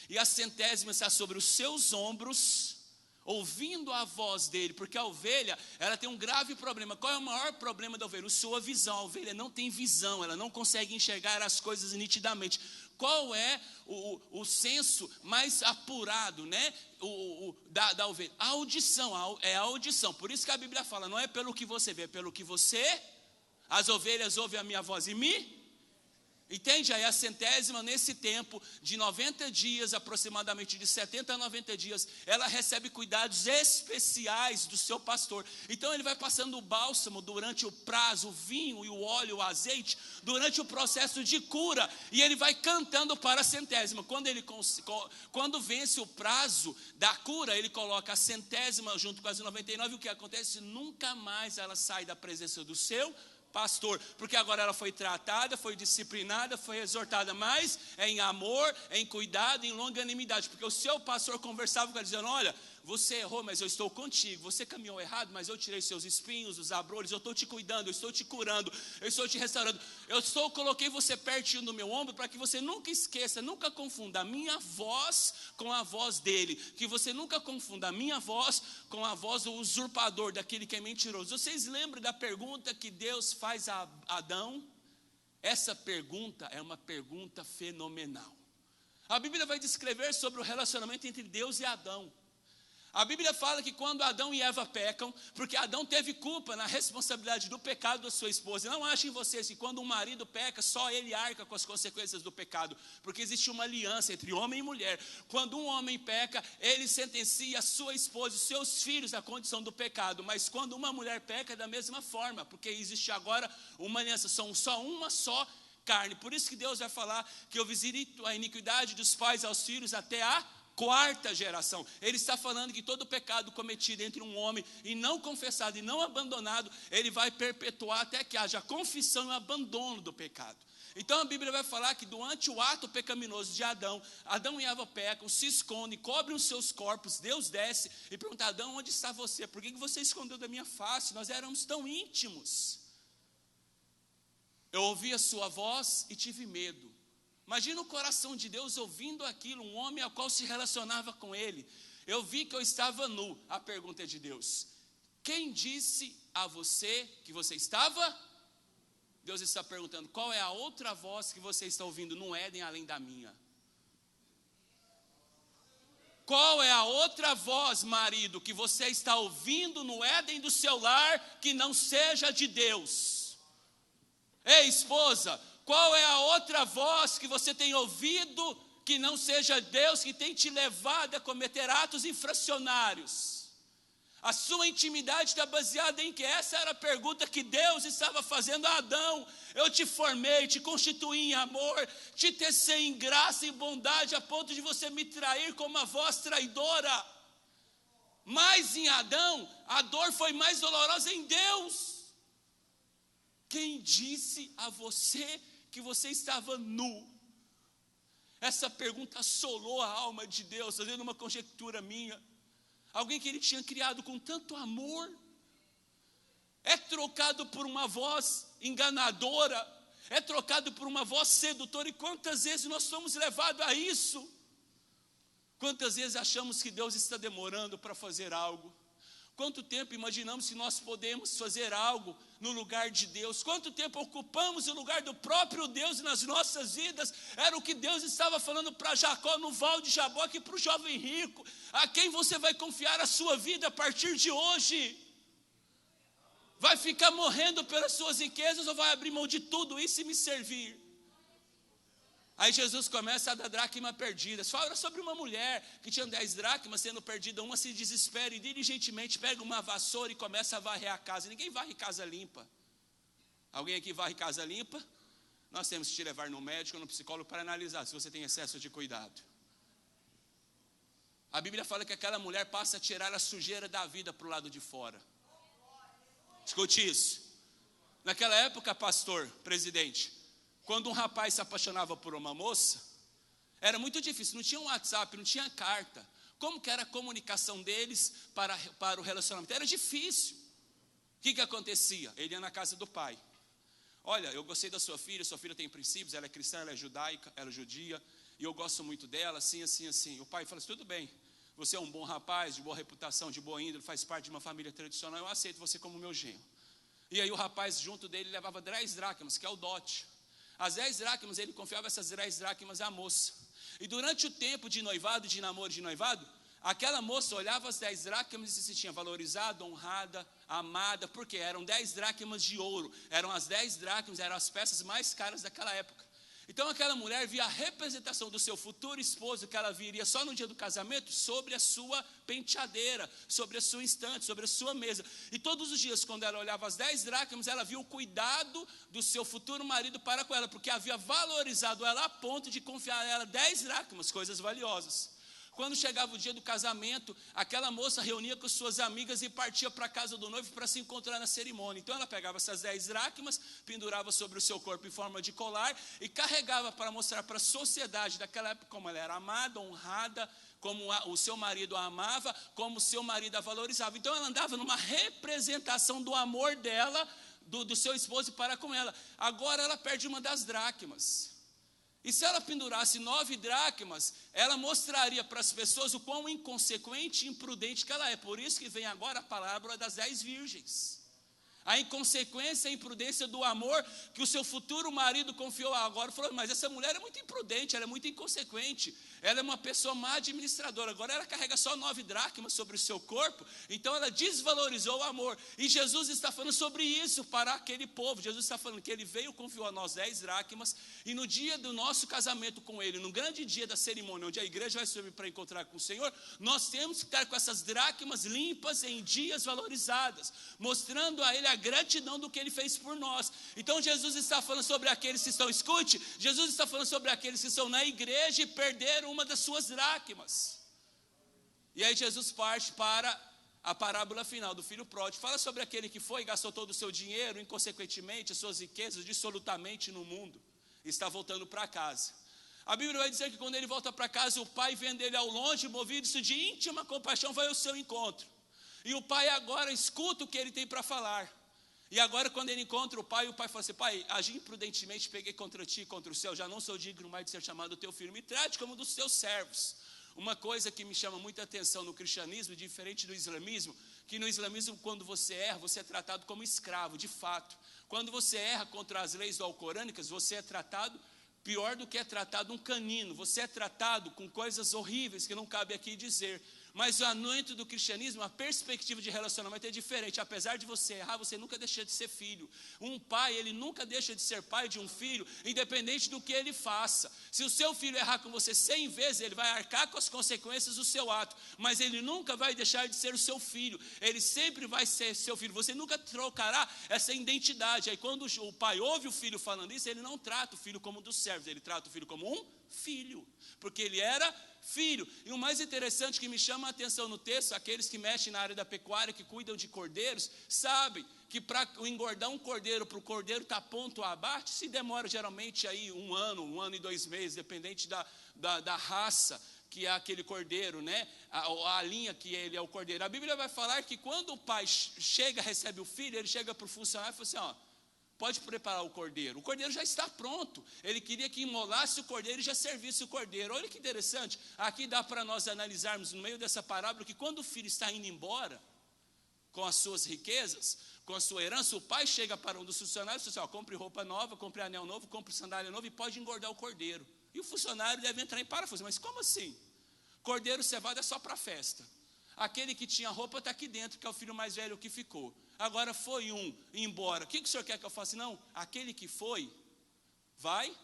S1: e a 100ª está sobre os seus ombros, ouvindo a voz dele, porque a ovelha, ela tem um grave problema. Qual é o maior problema da ovelha? A sua visão. A ovelha não tem visão, ela não consegue enxergar as coisas nitidamente. Qual é o senso mais apurado, né, da ovelha? A audição, é a audição. Por isso que a Bíblia fala, não é pelo que você vê, é pelo que você, as ovelhas ouvem a minha voz e me... Entende? Aí a 100ª, nesse tempo de 90 dias, aproximadamente de 70 a 90 dias, ela recebe cuidados especiais do seu pastor. Então ele vai passando o bálsamo durante o prazo, o vinho e o óleo, o azeite, durante o processo de cura, e ele vai cantando para a 100ª. Quando vence o prazo da cura, ele coloca a 100ª junto com as 99, e o que acontece? Nunca mais ela sai da presença do seu pastor, porque agora ela foi tratada, foi disciplinada, foi exortada, mas em amor, em cuidado, em longanimidade, porque o seu pastor conversava com ela dizendo, olha, você errou, mas eu estou contigo. Você caminhou errado, mas eu tirei seus espinhos, os abrolhos. Eu estou te cuidando, eu estou te curando, eu estou te restaurando. Coloquei você pertinho do meu ombro para que você nunca esqueça, nunca confunda a minha voz com a voz dele. Que você nunca confunda a minha voz com a voz do usurpador, daquele que é mentiroso. Vocês lembram da pergunta que Deus faz a Adão? Essa pergunta é uma pergunta fenomenal. A Bíblia vai descrever sobre o relacionamento entre Deus e Adão. A Bíblia fala que quando Adão e Eva pecam, porque Adão teve culpa na responsabilidade do pecado da sua esposa. Não achem vocês que quando um marido peca, só ele arca com as consequências do pecado, porque existe uma aliança entre homem e mulher. Quando um homem peca, ele sentencia a sua esposa e seus filhos à condição do pecado. Mas quando uma mulher peca, é da mesma forma, porque existe agora uma aliança, são só uma só carne. Por isso que Deus vai falar que eu visito a iniquidade dos pais aos filhos até a quarta geração. Ele está falando que todo pecado cometido entre um homem e não confessado e não abandonado, ele vai perpetuar até que haja confissão e abandono do pecado. Então a Bíblia vai falar que durante o ato pecaminoso de Adão e Eva pecam, se escondem, cobrem os seus corpos. Deus desce e pergunta: Adão, onde está você? Por que você escondeu da minha face? Nós éramos tão íntimos. Eu ouvi a sua voz e tive medo. Imagina o coração de Deus ouvindo aquilo, um homem ao qual se relacionava com ele. Eu vi que eu estava nu. A pergunta é de Deus: quem disse a você que você estava? Deus está perguntando: qual é a outra voz que você está ouvindo no Éden além da minha? Qual é a outra voz, marido, que você está ouvindo no Éden do seu lar que não seja de Deus? Ei, esposa, qual é a outra voz que você tem ouvido que não seja Deus, que tem te levado a cometer atos infracionários? A sua intimidade está baseada em que? Essa era a pergunta que Deus estava fazendo a Adão. Eu te formei, te constituí em amor, te tecei em graça e bondade, a ponto de você me trair com uma voz traidora. Mas em Adão, a dor foi mais dolorosa em Deus. Quem disse a você que você estava nu? Essa pergunta assolou a alma de Deus, fazendo uma conjectura minha. Alguém que ele tinha criado com tanto amor, é trocado por uma voz enganadora, é trocado por uma voz sedutora. E quantas vezes nós somos levados a isso? Quantas vezes achamos que Deus está demorando para fazer algo? Quanto tempo imaginamos que nós podemos fazer algo no lugar de Deus? Quanto tempo ocupamos o lugar do próprio Deus nas nossas vidas? Era o que Deus estava falando para Jacó no Val de Jaboque e para o jovem rico. A quem você vai confiar a sua vida a partir de hoje? Vai ficar morrendo pelas suas riquezas ou vai abrir mão de tudo isso e me servir? Aí Jesus começa a dar dracma perdidas. Fala sobre uma mulher que tinha 10 dracmas sendo perdida. Uma se desespera e diligentemente pega uma vassoura e começa a varrer a casa. Ninguém varre casa limpa. Alguém aqui varre casa limpa? Nós temos que te levar no médico ou no psicólogo para analisar se você tem excesso de cuidado. A Bíblia fala que aquela mulher passa a tirar a sujeira da vida para o lado de fora. Escute isso. Naquela época, pastor, presidente, quando um rapaz se apaixonava por uma moça, era muito difícil, não tinha um WhatsApp, não tinha carta. Como que era a comunicação deles para o relacionamento? Era difícil. O que acontecia? Ele ia na casa do pai. Olha, eu gostei da sua filha tem princípios, ela é cristã, ela é judaica, ela é judia, e eu gosto muito dela, assim, assim, assim. O pai fala assim: tudo bem, você é um bom rapaz, de boa reputação, de boa índole, faz parte de uma família tradicional, eu aceito você como meu genro. E aí o rapaz junto dele levava 10 dracmas, que é o dote. As 10 dracmas, ele confiava essas 10 dracmas à moça. E durante o tempo de noivado, de namoro, de noivado, aquela moça olhava as 10 dracmas e se sentia valorizada, honrada, amada, porque eram 10 dracmas de ouro. Eram as 10 dracmas, eram as peças mais caras daquela época. Então aquela mulher via a representação do seu futuro esposo, que ela viria só no dia do casamento, sobre a sua penteadeira, sobre a sua estante, sobre a sua mesa. E todos os dias, quando ela olhava as 10 dracmas, ela via o cuidado do seu futuro marido para com ela, porque havia valorizado ela a ponto de confiar nela 10 dracmas, coisas valiosas. Quando chegava o dia do casamento, aquela moça reunia com suas amigas e partia para a casa do noivo para se encontrar na cerimônia. Então ela pegava essas 10 dracmas, pendurava sobre o seu corpo em forma de colar e carregava para mostrar para a sociedade daquela época como ela era amada, honrada, como o seu marido a amava, como o seu marido a valorizava. Então ela andava numa representação do amor dela, do seu esposo para com ela. Agora ela perde uma das dracmas. E se ela pendurasse 9 dracmas, ela mostraria para as pessoas o quão inconsequente e imprudente que ela é. Por isso que vem agora a parábola das 10 virgens. A inconsequência e a imprudência do amor que o seu futuro marido confiou agora. Falou, mas essa mulher é muito imprudente, ela é muito inconsequente. Ela é uma pessoa má administradora. Agora ela carrega só 9 dracmas sobre o seu corpo. Então ela desvalorizou o amor. E Jesus está falando sobre isso para aquele povo. Jesus está falando que ele veio, confiou a nós 10 dracmas. E no dia do nosso casamento com ele, no grande dia da cerimônia, onde a igreja vai subir para encontrar com o Senhor, nós temos que estar com essas dracmas limpas em dias valorizadas, mostrando a ele a gratidão do que ele fez por nós. Então Jesus está falando sobre aqueles que estão, escute, Jesus está falando sobre aqueles que estão na igreja e perderam uma das suas dracmas. E aí Jesus parte para a parábola final do filho pródigo. Fala sobre aquele que foi e gastou todo o seu dinheiro, inconsequentemente, as suas riquezas, dissolutamente no mundo, e está voltando para casa. A Bíblia vai dizer que quando ele volta para casa, o pai, vendo ele ao longe, movido-se de íntima compaixão, vai ao seu encontro. E o pai agora escuta o que ele tem para falar. E agora quando ele encontra o pai fala assim, pai, agi imprudentemente, peguei contra ti, contra o céu, já não sou digno mais de ser chamado teu filho, me trate como dos teus servos. Uma coisa que me chama muita atenção no cristianismo, diferente do islamismo, que no islamismo quando você erra, você é tratado como escravo, de fato. Quando você erra contra as leis alcorânicas, você é tratado pior do que é tratado um canino, você é tratado com coisas horríveis que não cabe aqui dizer. Mas dentro do cristianismo, a perspectiva de relacionamento é diferente. Apesar de você errar, você nunca deixa de ser filho. Um pai, ele nunca deixa de ser pai de um filho, independente do que ele faça. Se o seu filho errar com você 100 vezes, ele vai arcar com as consequências do seu ato, mas ele nunca vai deixar de ser o seu filho. Ele sempre vai ser seu filho. Você nunca trocará essa identidade. Aí quando o pai ouve o filho falando isso, ele não trata o filho como um dos servos, ele trata o filho como um filho, porque ele era filho. E o mais interessante que me chama a atenção no texto, aqueles que mexem na área da pecuária, que cuidam de cordeiros, sabem que para engordar um cordeiro, para o cordeiro estar pronto a abate, se demora geralmente aí 1 ano e 2 meses, dependente da raça que é aquele cordeiro, né? A linha que ele é o cordeiro. A Bíblia vai falar que quando o pai chega, recebe o filho, ele chega para o funcionário e fala assim, pode preparar o cordeiro já está pronto. Ele queria que imolasse o cordeiro e já servisse o cordeiro. Olha que interessante, aqui dá para nós analisarmos no meio dessa parábola, que quando o filho está indo embora, com as suas riquezas, com a sua herança, o pai chega para um dos funcionários e diz assim, compre roupa nova, compre anel novo, compre sandália nova e pode engordar o cordeiro. E o funcionário deve entrar em parafuso, mas como assim? Cordeiro cevado é só para festa. Aquele que tinha roupa está aqui dentro, que é o filho mais velho que ficou. Agora foi embora. O que o senhor quer que eu faça? Não, aquele que foi, vai.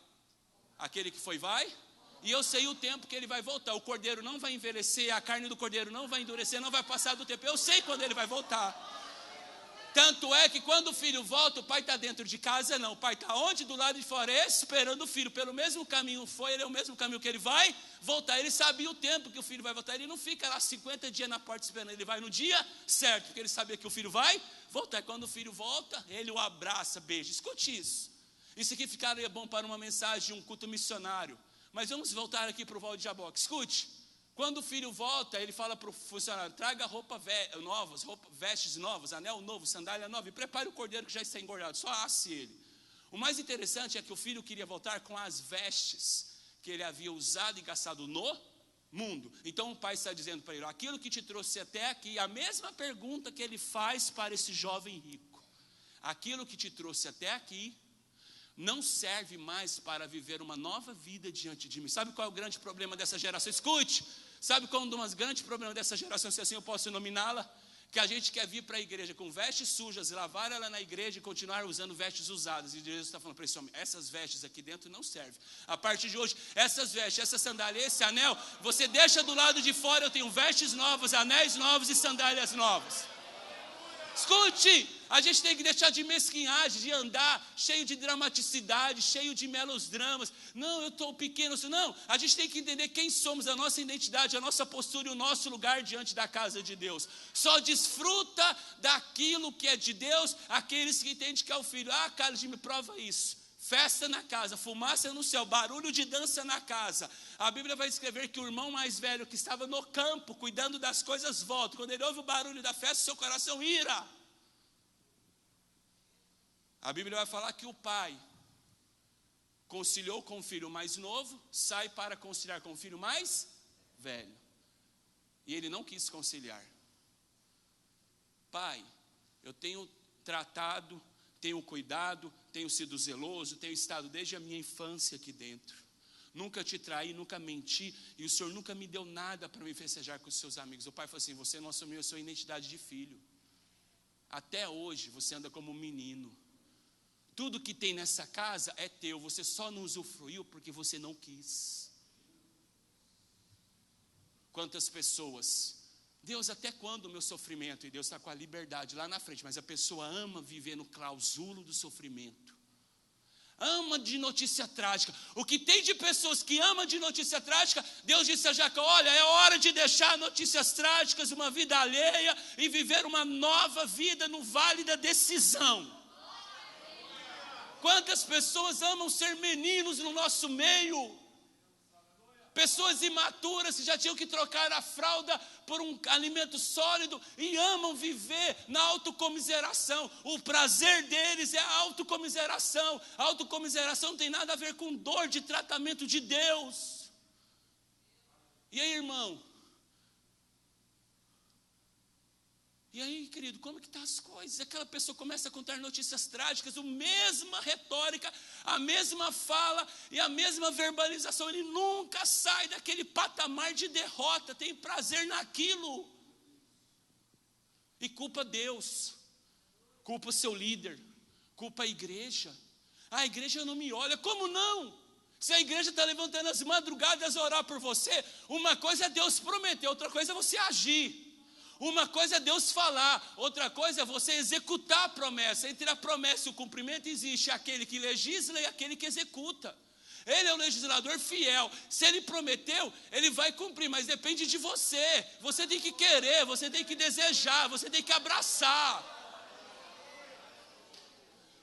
S1: Aquele que foi, vai. E eu sei o tempo que ele vai voltar. O cordeiro não vai envelhecer, a carne do cordeiro não vai endurecer, não vai passar do tempo. Eu sei quando ele vai voltar. Tanto é que quando o filho volta, o pai está dentro de casa, não. O pai está onde? Do lado de fora, esperando o filho. Pelo mesmo caminho foi, ele é o mesmo caminho que ele vai voltar. Ele sabia o tempo que o filho vai voltar. Ele não fica lá 50 dias na porta esperando. Ele vai no dia certo, porque ele sabia que o filho vai voltar. Quando o filho volta, ele o abraça, beija. Escute isso. Isso aqui ficaria bom para uma mensagem de um culto missionário. Mas vamos voltar aqui para o Val de Jaboque. Escute. Quando o filho volta, ele fala para o funcionário, traga vestes novas, anel novo, sandália nova, e prepare o cordeiro que já está engordado, só asse ele. O mais interessante é que o filho queria voltar com as vestes que ele havia usado e gastado no mundo. Então o pai está dizendo para ele, aquilo que te trouxe até aqui, a mesma pergunta que ele faz para esse jovem rico. Aquilo que te trouxe até aqui, não serve mais para viver uma nova vida diante de mim. Sabe qual é o grande problema dessa geração? Escute, sabe qual é um dos grandes problemas dessa geração, se assim eu posso nominá-la? Que a gente quer vir para a igreja com vestes sujas, lavar ela na igreja e continuar usando vestes usadas. E Jesus está falando para esse homem, essas vestes aqui dentro não servem. A partir de hoje, essas vestes, essa sandália, esse anel, você deixa do lado de fora, eu tenho vestes novas, anéis novos e sandálias novas. Escute, a gente tem que deixar de mesquinhagem, de andar cheio de dramaticidade, cheio de melodramas. Não, eu estou pequeno. Não, a gente tem que entender quem somos, a nossa identidade, a nossa postura e o nosso lugar diante da casa de Deus. Só desfruta daquilo que é de Deus aqueles que entendem que é o Filho. Carlos, me prova isso. festa na casa, fumaça no céu, barulho de dança na casa. A Bíblia vai escrever que o irmão mais velho que estava no campo, cuidando das coisas, volta. Quando ele ouve o barulho da festa, seu coração ira. A Bíblia vai falar que o pai conciliou com o filho mais novo, sai para conciliar com o filho mais velho. E ele não quis conciliar. Pai, eu tenho tratado, tenho cuidado, tenho sido zeloso, tenho estado desde a minha infância aqui dentro. Nunca te traí, nunca menti, e o Senhor nunca me deu nada para me festejar com os seus amigos. O pai falou assim: você não assumiu a sua identidade de filho. Até hoje você anda como um menino. Tudo que tem nessa casa é teu, você só não usufruiu porque você não quis. Quantas pessoas, Deus, até quando o meu sofrimento? E Deus está com a liberdade lá na frente, mas a pessoa ama viver no clausulo do sofrimento. Ama de notícia trágica. O que tem de pessoas que amam de notícia trágica, Deus disse a Jacó: olha, é hora de deixar notícias trágicas, uma vida alheia, e viver uma nova vida no vale da decisão. Quantas pessoas amam ser meninos no nosso meio? Pessoas imaturas que já tinham que trocar a fralda por um alimento sólido e amam viver na autocomiseração. O prazer deles é a autocomiseração. A autocomiseração não tem nada a ver com dor de tratamento de Deus. E aí, irmão? E aí, querido, como que estão as coisas? Aquela pessoa começa a contar notícias trágicas, a mesma retórica, a mesma fala e a mesma verbalização. Ele nunca sai daquele patamar de derrota, tem prazer naquilo. E culpa Deus, culpa o seu líder, culpa a igreja. A igreja não me olha, como não? Se a igreja está levantando as madrugadas a orar por você, uma coisa é Deus prometer, outra coisa é você agir. Uma coisa é Deus falar, outra coisa é você executar a promessa. Entre a promessa e o cumprimento existe aquele que legisla e aquele que executa. Ele é o legislador fiel. Se ele prometeu, ele vai cumprir, mas depende de você. Você tem que querer, você tem que desejar, você tem que abraçar.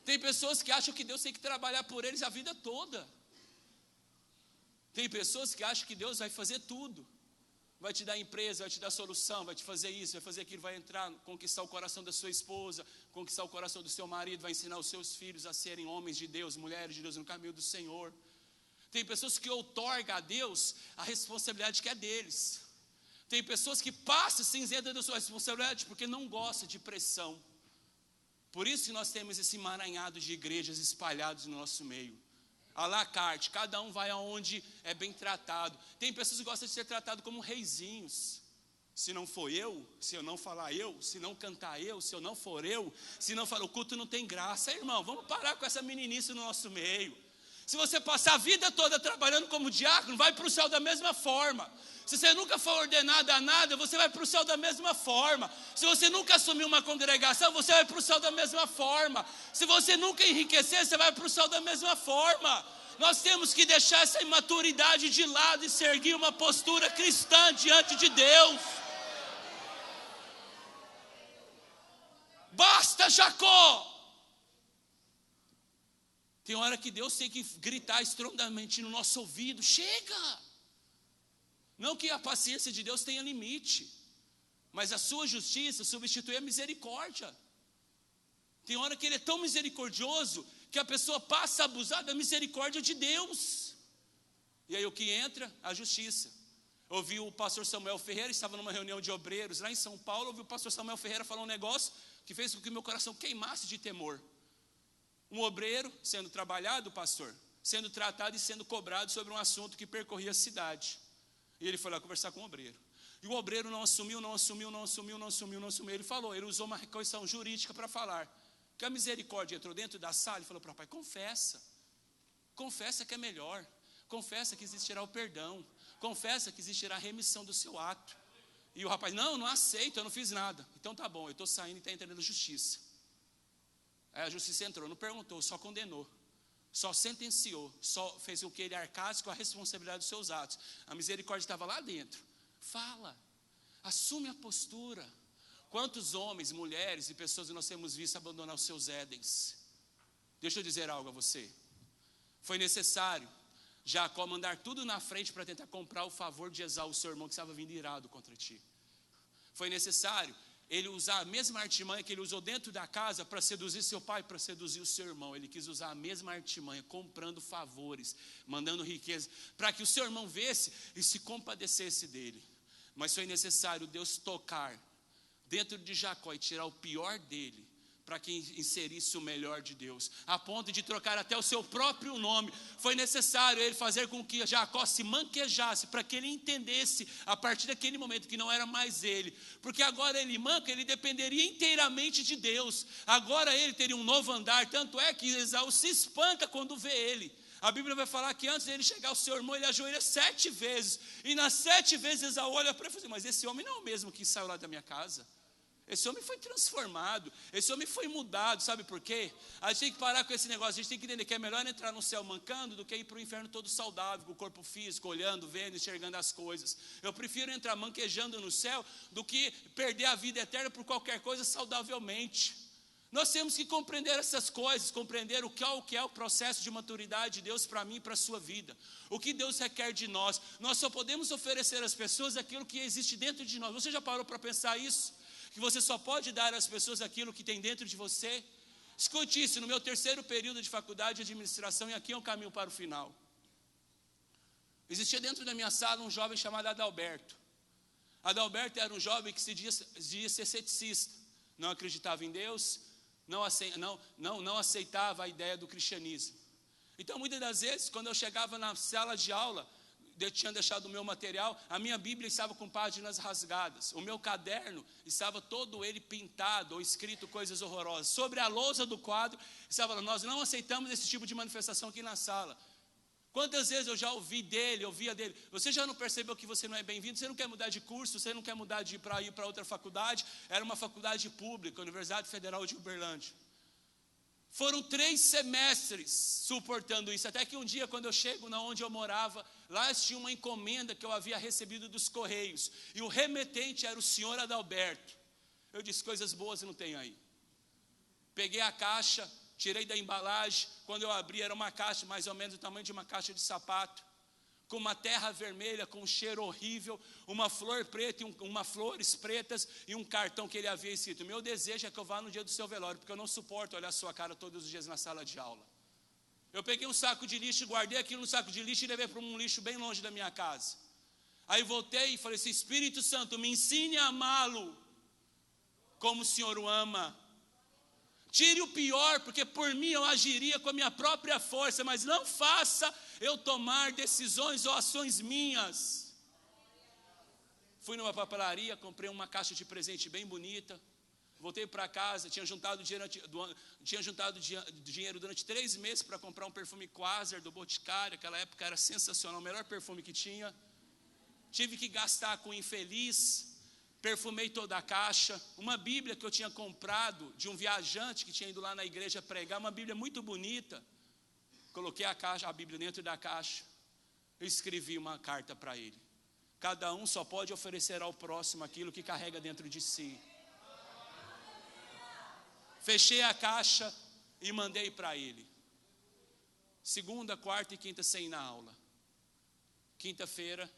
S1: Tem pessoas que acham que Deus tem que trabalhar por eles a vida toda. Tem pessoas que acham que Deus vai fazer tudo. Vai te dar empresa, vai te dar solução, vai te fazer isso, vai fazer aquilo, vai entrar, conquistar o coração da sua esposa, conquistar o coração do seu marido, vai ensinar os seus filhos a serem homens de Deus, mulheres de Deus no caminho do Senhor. Tem pessoas que outorgam a Deus a responsabilidade que é deles. Tem pessoas que passam sem isenta da sua responsabilidade porque não gostam de pressão. Por isso que nós temos esse emaranhado de igrejas espalhados no nosso meio. À la carte, cada um vai aonde é bem tratado. Tem pessoas que gostam de ser tratado como reizinhos. Se não for eu, se eu não falar eu, se não cantar eu, se eu não for eu, se não falar, o culto não tem graça. Irmão, vamos parar com essa meninice no nosso meio. Se você passar a vida toda trabalhando como diácono, vai para o céu da mesma forma. Se você nunca for ordenado a nada, você vai para o céu da mesma forma. Se você nunca assumir uma congregação, você vai para o céu da mesma forma. Se você nunca enriquecer, você vai para o céu da mesma forma. Nós temos que deixar essa imaturidade de lado e seguir uma postura cristã diante de Deus. Basta, Jacó! Tem hora que Deus tem que gritar estrondamente no nosso ouvido: chega! Não que a paciência de Deus tenha limite, mas a sua justiça substitui a misericórdia. Tem hora que Ele é tão misericordioso que a pessoa passa a abusar da misericórdia de Deus. E aí o que entra? A justiça. Ouvi o pastor Samuel Ferreira, estava numa reunião de obreiros lá em São Paulo. Ouvi o pastor Samuel Ferreira falar um negócio que fez com que meu coração queimasse de temor. Um obreiro sendo trabalhado, pastor, sendo tratado e sendo cobrado sobre um assunto que percorria a cidade. E ele foi lá conversar com o obreiro. E o obreiro não assumiu. Ele falou, ele usou uma questão jurídica para falar. Que a misericórdia entrou dentro da sala e falou para o rapaz: confessa que é melhor. Confessa que existirá o perdão. Confessa que existirá a remissão do seu ato. E o rapaz: não aceito, eu não fiz nada. Então tá bom, eu estou saindo e está entrando a justiça. Aí a justiça entrou, não perguntou, só condenou. Só sentenciou, só fez com que ele arcasse com a responsabilidade dos seus atos. A misericórdia estava lá dentro. Fala, assume a postura. Quantos homens, mulheres e pessoas nós temos visto abandonar os seus édens? Deixa eu dizer algo a você. Foi necessário Jacó mandar tudo na frente para tentar comprar o favor de Esaú, seu irmão, que estava vindo irado contra ti. Foi necessário ele usar a mesma artimanha que ele usou dentro da casa para seduzir seu pai, para seduzir o seu irmão. Ele quis usar a mesma artimanha, comprando favores, mandando riqueza, para que o seu irmão visse e se compadecesse dele. Mas foi necessário Deus tocar dentro de Jacó e tirar o pior dele, para que inserisse o melhor de Deus, a ponto de trocar até o seu próprio nome. Foi necessário ele fazer com que Jacó se manquejasse, para que ele entendesse a partir daquele momento que não era mais ele, porque agora ele manca, ele dependeria inteiramente de Deus. Agora ele teria um novo andar, tanto é que Esaú se espanca quando vê ele. A Bíblia vai falar que antes dele chegar ao seu irmão, ele ajoelha 7 vezes, e nas 7 vezes Esaú olha para ele e fala assim: mas esse homem não é o mesmo que saiu lá da minha casa. Esse homem foi transformado, esse homem foi mudado. Sabe por quê? A gente tem que parar com esse negócio. A gente tem que entender que é melhor entrar no céu mancando do que ir para o inferno todo saudável, com o corpo físico, olhando, vendo, enxergando as coisas. Eu prefiro entrar manquejando no céu do que perder a vida eterna por qualquer coisa saudavelmente. Nós temos que compreender essas coisas, compreender o que é o processo de maturidade de Deus para mim e para a sua vida. O que Deus requer de nós. Nós só podemos oferecer às pessoas aquilo que existe dentro de nós. Você já parou para pensar isso? Que você só pode dar às pessoas aquilo que tem dentro de você? Escute isso, no meu 3º período de faculdade de administração, e aqui é um caminho para o final. Existia dentro da minha sala um jovem chamado Adalberto. Adalberto era um jovem que se dizia ser ceticista, não acreditava em Deus, não aceitava a ideia do cristianismo. Então muitas das vezes, quando eu chegava na sala de aula, eu tinha deixado o meu material, a minha Bíblia estava com páginas rasgadas, o meu caderno estava todo ele pintado ou escrito coisas horrorosas. Sobre a lousa do quadro estava: nós não aceitamos esse tipo de manifestação aqui na sala. Quantas vezes eu já ouvia dele: você já não percebeu que você não é bem-vindo? Você não quer mudar de curso? Você não quer mudar de ir para outra faculdade? Era uma faculdade pública, Universidade Federal de Uberlândia. Foram 3 semestres suportando isso, até que um dia, quando eu chego na onde eu morava, lá tinha uma encomenda que eu havia recebido dos Correios, e o remetente era o senhor Adalberto. Eu disse: coisas boas não tem aí. Peguei a caixa, tirei da embalagem. Quando eu abri, era uma caixa mais ou menos do tamanho de uma caixa de sapato, com uma terra vermelha, com um cheiro horrível, uma flor preta, uma flores pretas e um cartão que ele havia escrito: meu desejo é que eu vá no dia do seu velório, porque eu não suporto olhar a sua cara todos os dias na sala de aula. Eu peguei um saco de lixo, guardei aquilo no saco de lixo e levei para um lixo bem longe da minha casa. Aí voltei e falei assim: Espírito Santo, me ensine a amá-lo como o Senhor o ama. Tire o pior, porque por mim eu agiria com a minha própria força, mas não faça eu tomar decisões ou ações minhas. Fui numa papelaria, comprei uma caixa de presente bem bonita, voltei para casa, tinha juntado dinheiro durante 3 meses para comprar um perfume Quasar do Boticário. Aquela época era sensacional, o melhor perfume que tinha. Tive que gastar com infeliz. Perfumei toda a caixa. Uma Bíblia que eu tinha comprado de um viajante que tinha ido lá na igreja pregar, uma Bíblia muito bonita. Coloquei a Bíblia dentro da caixa. Eu escrevi uma carta para ele: cada um só pode oferecer ao próximo aquilo que carrega dentro de si. Fechei a caixa e mandei para ele. 2ª, 4ª e 5ª sem ir na aula. Quinta-feira,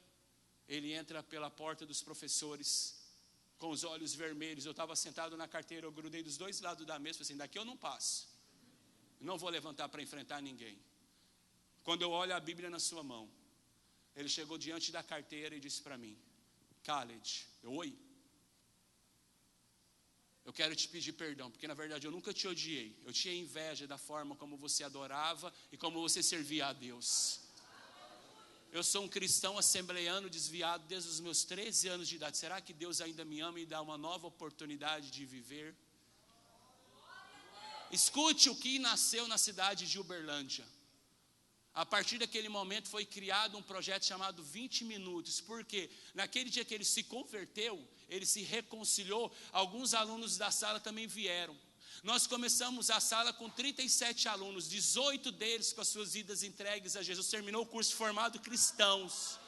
S1: ele entra pela porta dos professores com os olhos vermelhos. Eu estava sentado na carteira, eu grudei dos 2 lados da mesa, falei assim: daqui eu não passo, não vou levantar para enfrentar ninguém. Quando eu olho a Bíblia na sua mão, ele chegou diante da carteira e disse para mim: Khaled, oi, eu quero te pedir perdão, porque na verdade eu nunca te odiei, eu tinha inveja da forma como você adorava e como você servia a Deus. Eu sou um cristão assembleiano desviado desde os meus 13 anos de idade. Será que Deus ainda me ama e dá uma nova oportunidade de viver? Escute o que nasceu na cidade de Uberlândia. A partir daquele momento foi criado um projeto chamado 20 Minutos. Porque naquele dia que ele se converteu, ele se reconciliou, alguns alunos da sala também vieram. Nós começamos a sala com 37 alunos, 18 deles com as suas vidas entregues a Jesus. Terminou o curso formado cristãos.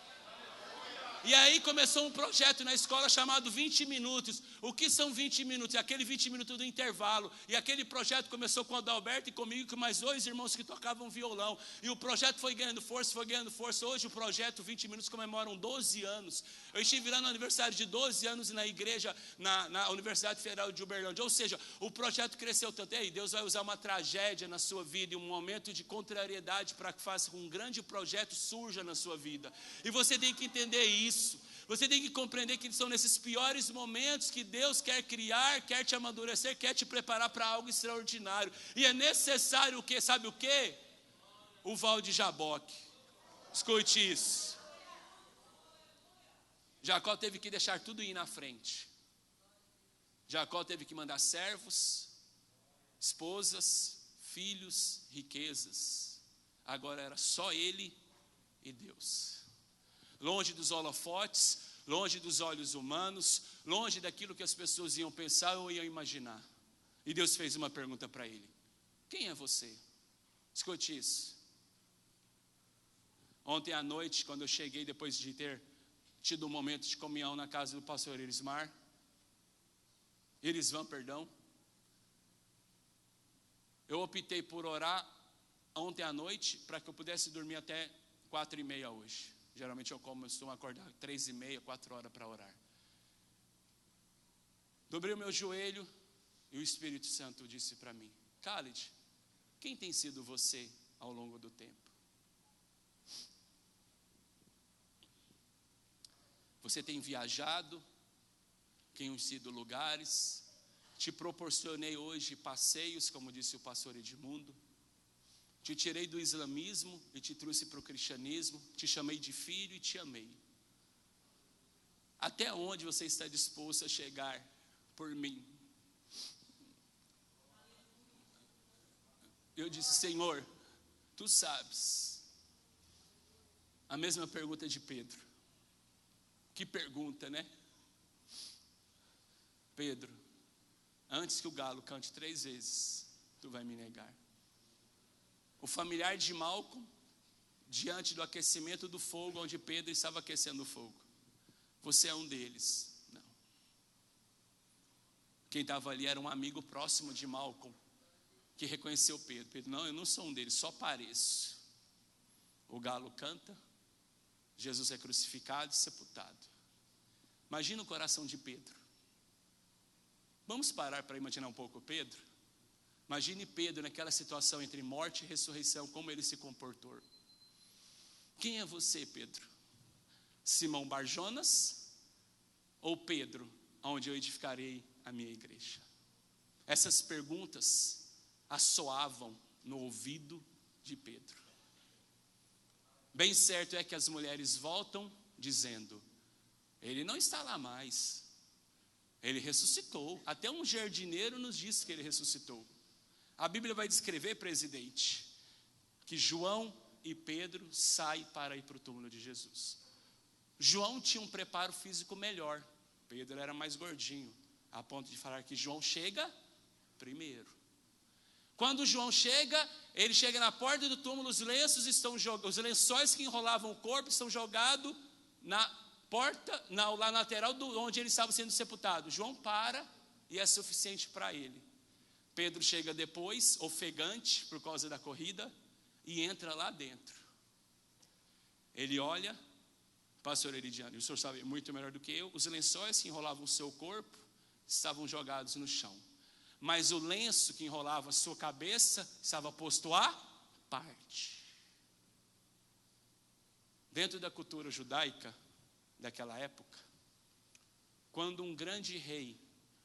S1: E aí começou um projeto na escola chamado 20 Minutos. O que são 20 minutos? É aquele 20 minutos do intervalo. E aquele projeto começou com o Adalberto e comigo, com mais 2 irmãos que tocavam violão. E o projeto foi ganhando força, foi ganhando força. Hoje o projeto 20 minutos comemoram 12 anos. Eu estive lá no aniversário de 12 anos na igreja, na Universidade Federal de Uberlândia. Ou seja, o projeto cresceu tanto. E aí Deus vai usar uma tragédia na sua vida e um momento de contrariedade para que faça com um grande projeto surja na sua vida. E você tem que entender isso. Você tem que compreender que são nesses piores momentos que Deus quer criar, quer te amadurecer, quer te preparar para algo extraordinário. E é necessário o quê? Sabe o quê? O Val de Jaboque. Escute isso. Jacó teve que deixar tudo ir na frente. Jacó teve que mandar servos, esposas, filhos, riquezas. Agora era só ele e Deus. Longe dos holofotes, longe dos olhos humanos, longe daquilo que as pessoas iam pensar ou iam imaginar. E Deus fez uma pergunta para ele: quem é você? Escute isso. Ontem à noite, quando eu cheguei, depois de ter tido um momento de comunhão na casa do pastor Erisvan, eu optei por orar ontem à noite para que eu pudesse dormir até 4h30 hoje. Geralmente eu costumo acordar 3h30, 4 horas para orar. Dobrei o meu joelho e o Espírito Santo disse para mim: Khalid, quem tem sido você ao longo do tempo? Você tem viajado, conhecido lugares, te proporcionei hoje passeios, como disse o pastor Edmundo. Te tirei do islamismo e te trouxe para o cristianismo. Te chamei de filho e te amei. Até onde você está disposto a chegar por mim? Eu disse: Senhor, tu sabes. A mesma pergunta de Pedro. Que pergunta, né? Pedro, antes que o galo cante 3 vezes, tu vai me negar. O familiar de Malco, diante do aquecimento do fogo, onde Pedro estava aquecendo o fogo. Você é um deles. Não. Quem estava ali era um amigo próximo de Malco, que reconheceu Pedro. Pedro: não, eu não sou um deles, só pareço. O galo canta, Jesus é crucificado e sepultado. Imagina o coração de Pedro. Vamos parar para imaginar um pouco Pedro? Imagine Pedro naquela situação entre morte e ressurreição, como ele se comportou. Quem é você, Pedro? Simão Barjonas ou Pedro, onde eu edificarei a minha igreja? Essas perguntas assoavam no ouvido de Pedro. Bem certo é que as mulheres voltam dizendo: ele não está lá mais, ele ressuscitou. Até um jardineiro nos disse que ele ressuscitou. A Bíblia vai descrever, presidente, que João e Pedro saem para ir para o túmulo de Jesus. João tinha um preparo físico melhor, Pedro era mais gordinho, a ponto de falar que João chega primeiro. Quando João chega, ele chega na porta do túmulo, os lençóis que enrolavam o corpo estão jogados na porta, na lateral onde ele estava sendo sepultado. João para e é suficiente para ele. Pedro chega depois, ofegante por causa da corrida, e entra lá dentro. Ele olha: pastor Eridiano, o senhor sabe muito melhor do que eu, os lençóis que enrolavam o seu corpo estavam jogados no chão, mas o lenço que enrolava a sua cabeça estava posto à parte. Dentro da cultura judaica daquela época, quando um grande rei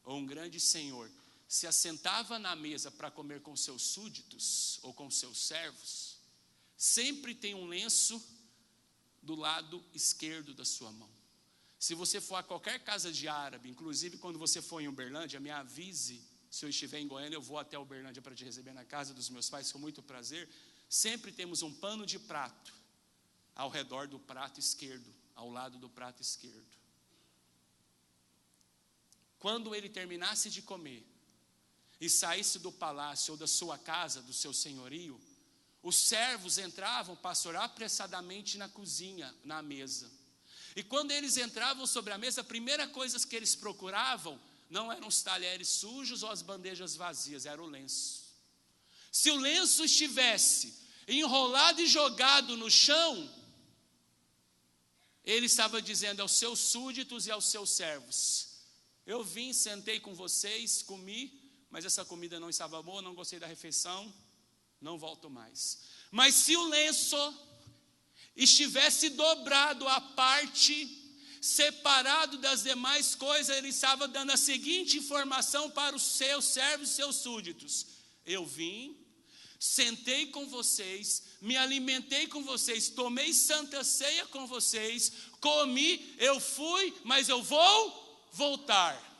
S1: ou um grande senhor se assentava na mesa para comer com seus súditos ou com seus servos, sempre tem um lenço do lado esquerdo da sua mão. Se você for a qualquer casa de árabe, inclusive quando você for em Uberlândia, me avise. Se eu estiver em Goiânia, eu vou até Uberlândia para te receber na casa dos meus pais com muito prazer. Sempre temos um pano de prato ao redor do prato esquerdo, ao lado do prato esquerdo. Quando ele terminasse de comer e saísse do palácio ou da sua casa, do seu senhorio, os servos entravam, pastor, apressadamente na cozinha, na mesa. E quando eles entravam sobre a mesa, a primeira coisa que eles procuravam não eram os talheres sujos ou as bandejas vazias, era o lenço. Se o lenço estivesse enrolado e jogado no chão, ele estava dizendo aos seus súditos e aos seus servos: eu vim, sentei com vocês, comi, mas essa comida não estava boa, não gostei da refeição, não volto mais. Mas se o lenço estivesse dobrado à parte, separado das demais coisas, ele estava dando a seguinte informação para os seus servos e seus súditos: eu vim, sentei com vocês, me alimentei com vocês, tomei santa ceia com vocês, comi, eu fui, mas eu vou voltar.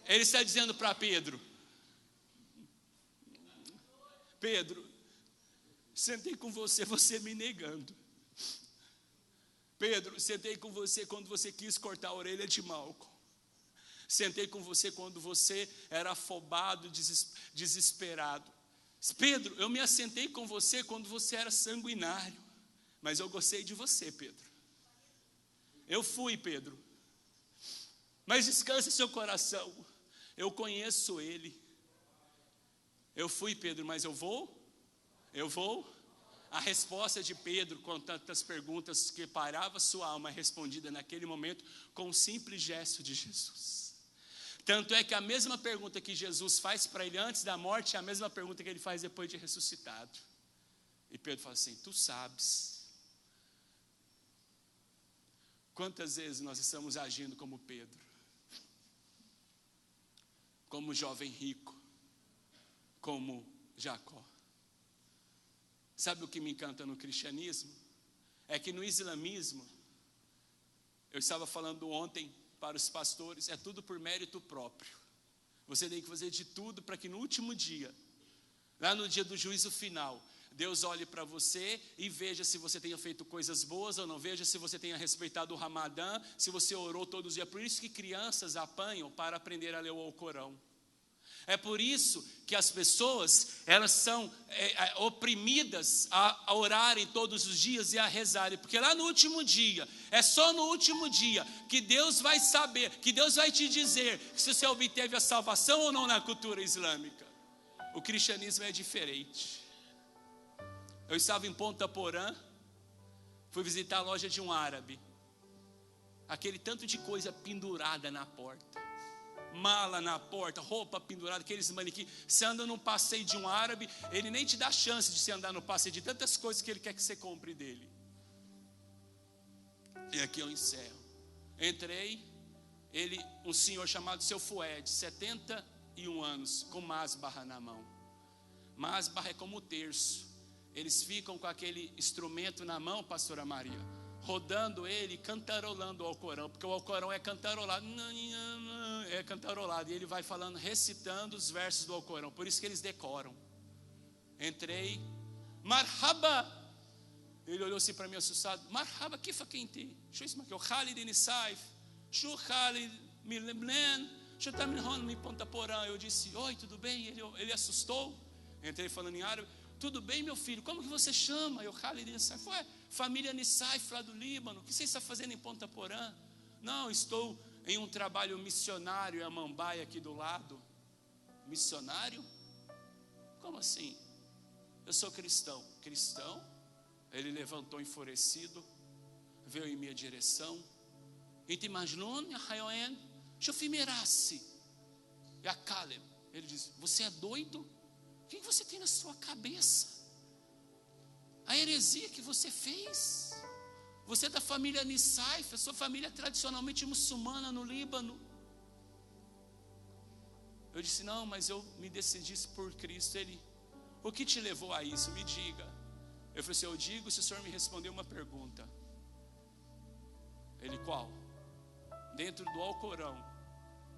S1: Ele está dizendo para Pedro: Pedro, sentei com você, você me negando. Pedro, sentei com você quando você quis cortar a orelha de Malco. Sentei com você quando você era afobado, desesperado. Pedro, eu me assentei com você quando você era sanguinário. Mas eu gostei de você, Pedro. Eu fui, Pedro. Mas descanse seu coração. Eu conheço ele. Eu fui, Pedro, mas eu vou? A resposta de Pedro, com tantas perguntas que parava sua alma, é respondida naquele momento com um simples gesto de Jesus. Tanto é que a mesma pergunta que Jesus faz para ele antes da morte é a mesma pergunta que ele faz depois de ressuscitado. E Pedro fala assim: tu sabes. Quantas vezes nós estamos agindo como Pedro? Como jovem rico, como Jacó. Sabe o que me encanta no cristianismo? É que no islamismo, eu estava falando ontem para os pastores, é tudo por mérito próprio. Você tem que fazer de tudo para que no último dia, lá no dia do juízo final, Deus olhe para você e veja se você tenha feito coisas boas ou não, veja se você tenha respeitado o Ramadã, se você orou todos os dias. Por isso que crianças apanham para aprender a ler o Alcorão. É por isso que as pessoas, elas são oprimidas a orarem todos os dias e a rezarem, porque lá no último dia, é só no último dia que Deus vai saber, que Deus vai te dizer se você obteve a salvação ou não na cultura islâmica. O cristianismo é diferente. Eu estava em Ponta Porã, fui visitar a loja de um árabe, aquele tanto de coisa pendurada na porta, mala na porta, roupa pendurada, aqueles manequins. Você anda num passeio de um árabe, ele nem te dá chance de você andar no passeio de tantas coisas que ele quer que você compre dele. E aqui eu encerro. Entrei, um senhor chamado Seu Fued, 71 anos, com masbarra na mão. Masbarra é como o terço. Eles ficam com aquele instrumento na mão, pastora Maria, rodando ele, cantarolando o Alcorão, porque o Alcorão é cantarolado, e ele vai falando, recitando os versos do Alcorão, por isso que eles decoram. Entrei, marhaba, ele olhou assim para mim assustado, marhaba, kifa quente, deixa eu isso aqui, o Khalid Nisaif, Shu Khalid Milebnen, Shu Tamilhon mi Ponta Porã. Eu disse: oi, tudo bem? Ele assustou, entrei falando em árabe. Tudo bem, meu filho, como que você chama? Eu, Khalid Nisaif. Ué, família Nisaif lá do Líbano, o que você está fazendo em Ponta Porã? Não, estou em um trabalho missionário em Amambaia aqui do lado. Missionário? Como assim? Eu sou cristão. Cristão? Ele levantou enfurecido, veio em minha direção. Ele disse: você é doido? O que você tem na sua cabeça? A heresia que você fez? Você é da família Nisaif, a sua família é tradicionalmente muçulmana no Líbano. Eu disse: não, mas eu me decidi por Cristo. Ele: o que te levou a isso? Me diga. Eu falei assim: eu digo se o senhor me responder uma pergunta. Ele: qual? Dentro do Alcorão,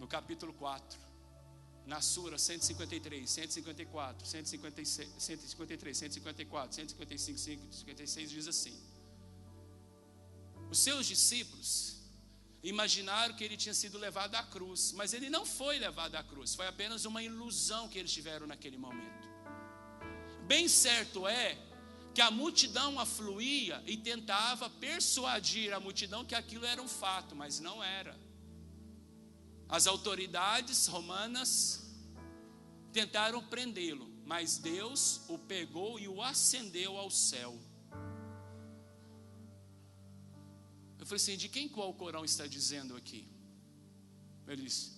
S1: no capítulo 4, na Sura 153, 154, 156, 153, 154, 155, 156, diz assim: os seus discípulos imaginaram que ele tinha sido levado à cruz, mas ele não foi levado à cruz, foi apenas uma ilusão que eles tiveram naquele momento. Bem certo é que a multidão afluía e tentava persuadir a multidão que aquilo era um fato, mas não era. As autoridades romanas tentaram prendê-lo, mas Deus o pegou e o ascendeu ao céu. Eu falei assim: de quem que o Alcorão está dizendo aqui? Ele disse: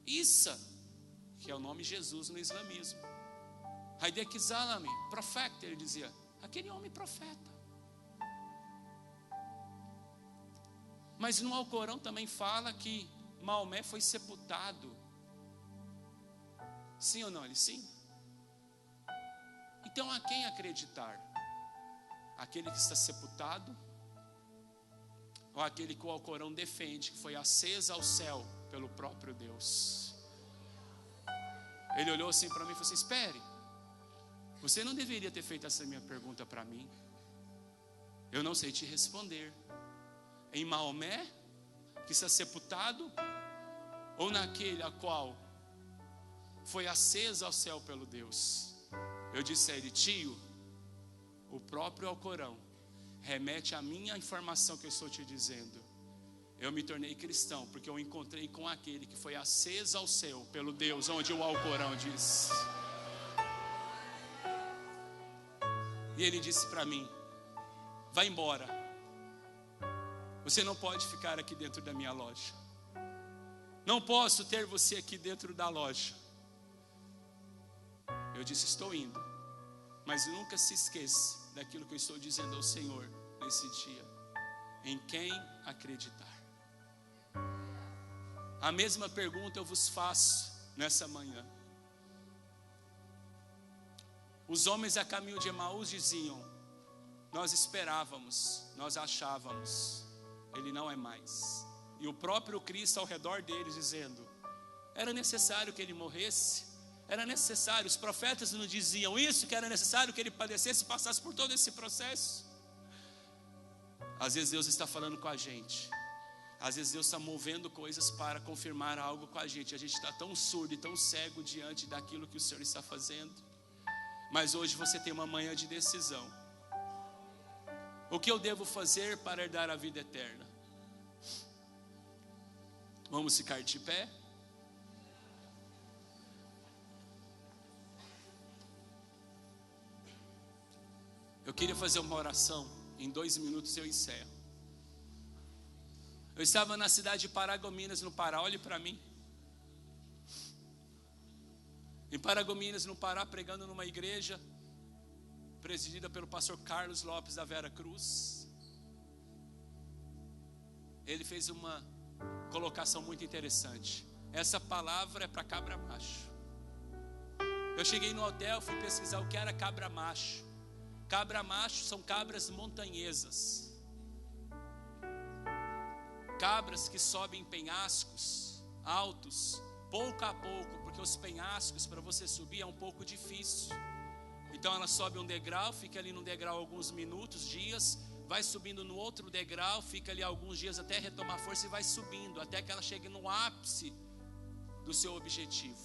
S1: Issa, que é o nome de Jesus no islamismo. Haidek Zalami, profeta, ele dizia, aquele homem profeta. Mas no Alcorão também fala que Maomé foi sepultado. Sim ou não? Ele sim. Então a quem acreditar? Aquele que está sepultado? Ou aquele que o Alcorão defende, que foi aceso ao céu pelo próprio Deus? Ele olhou assim para mim e falou assim: espere, você não deveria ter feito essa minha pergunta para mim. Eu não sei te responder. Em Maomé, que está sepultado, ou naquele a qual foi aceso ao céu pelo Deus? Eu disse a ele: tio, o próprio Alcorão remete à minha informação que eu estou te dizendo. Eu me tornei cristão porque eu encontrei com aquele que foi aceso ao céu pelo Deus, onde o Alcorão diz. E ele disse para mim: vai embora, você não pode ficar aqui dentro da minha loja. Não posso ter você aqui dentro da loja. Eu disse: estou indo, mas nunca se esqueça daquilo que eu estou dizendo ao Senhor nesse dia: em quem acreditar. A mesma pergunta eu vos faço nessa manhã. Os homens a caminho de Emaús diziam: nós esperávamos, nós achávamos, ele não é mais. E o próprio Cristo ao redor deles dizendo: era necessário que ele morresse, era necessário. Os profetas não diziam isso, que era necessário que ele padecesse e passasse por todo esse processo. Às vezes Deus está falando com a gente, às vezes Deus está movendo coisas para confirmar algo com a gente está tão surdo e tão cego diante daquilo que o Senhor está fazendo. Mas hoje você tem uma manhã de decisão. O que eu devo fazer para herdar a vida eterna? Vamos ficar de pé? Eu queria fazer uma oração. Em 2 minutos eu encerro. Eu estava na cidade de Paragominas, no Pará. Olhe para mim. Em Paragominas, no Pará, pregando numa igreja presidida pelo pastor Carlos Lopes da Vera Cruz. Ele fez uma colocação muito interessante. Essa palavra é para cabra macho. Eu cheguei no hotel, fui pesquisar o que era cabra macho. Cabra macho são cabras montanhesas, cabras que sobem em penhascos altos, pouco a pouco, porque os penhascos para você subir é um pouco difícil. Então ela sobe um degrau, fica ali no degrau alguns minutos, dias, vai subindo no outro degrau, fica ali alguns dias até retomar força e vai subindo, até que ela chegue no ápice do seu objetivo.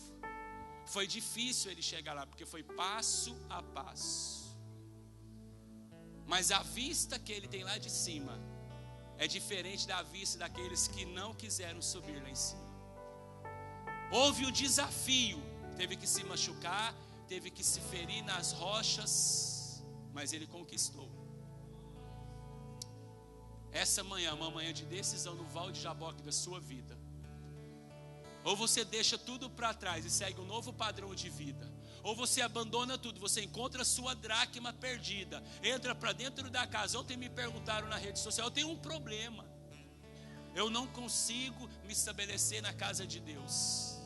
S1: Foi difícil ele chegar lá, porque foi passo a passo. Mas a vista que ele tem lá de cima é diferente da vista daqueles que não quiseram subir lá em cima. Houve o desafio, teve que se machucar, teve que se ferir nas rochas, mas ele conquistou. Essa manhã é uma manhã de decisão no Val de Jaboque da sua vida. Ou você deixa tudo para trás e segue um novo padrão de vida, ou você abandona tudo, você encontra a sua dracma perdida, entra para dentro da casa. Ontem me perguntaram na rede social: eu tenho um problema, eu não consigo me estabelecer na casa de Deus.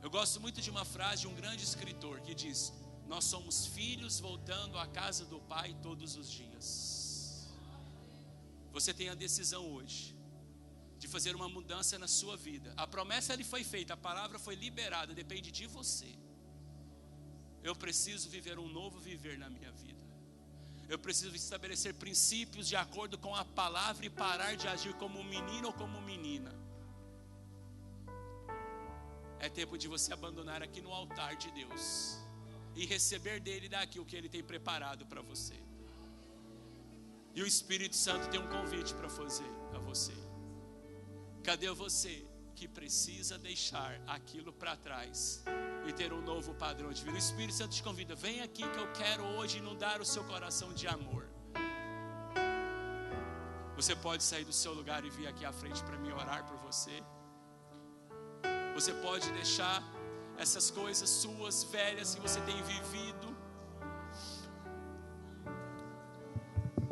S1: Eu gosto muito de uma frase de um grande escritor que diz: nós somos filhos voltando à casa do Pai todos os dias. Você tem a decisão hoje de fazer uma mudança na sua vida. A promessa ele foi feita, a palavra foi liberada, depende de você. Eu preciso viver um novo viver na minha vida. Eu preciso estabelecer princípios de acordo com a palavra e parar de agir como um menino ou como menina. É tempo de você abandonar aqui no altar de Deus e receber dele daqui o que ele tem preparado para você. E o Espírito Santo tem um convite para fazer a você. Cadê você que precisa deixar aquilo para trás e ter um novo padrão de vida? O Espírito Santo te convida, vem aqui que eu quero hoje inundar o seu coração de amor. Você pode sair do seu lugar e vir aqui à frente para mim orar por você. Você pode deixar essas coisas suas velhas que você tem vivido.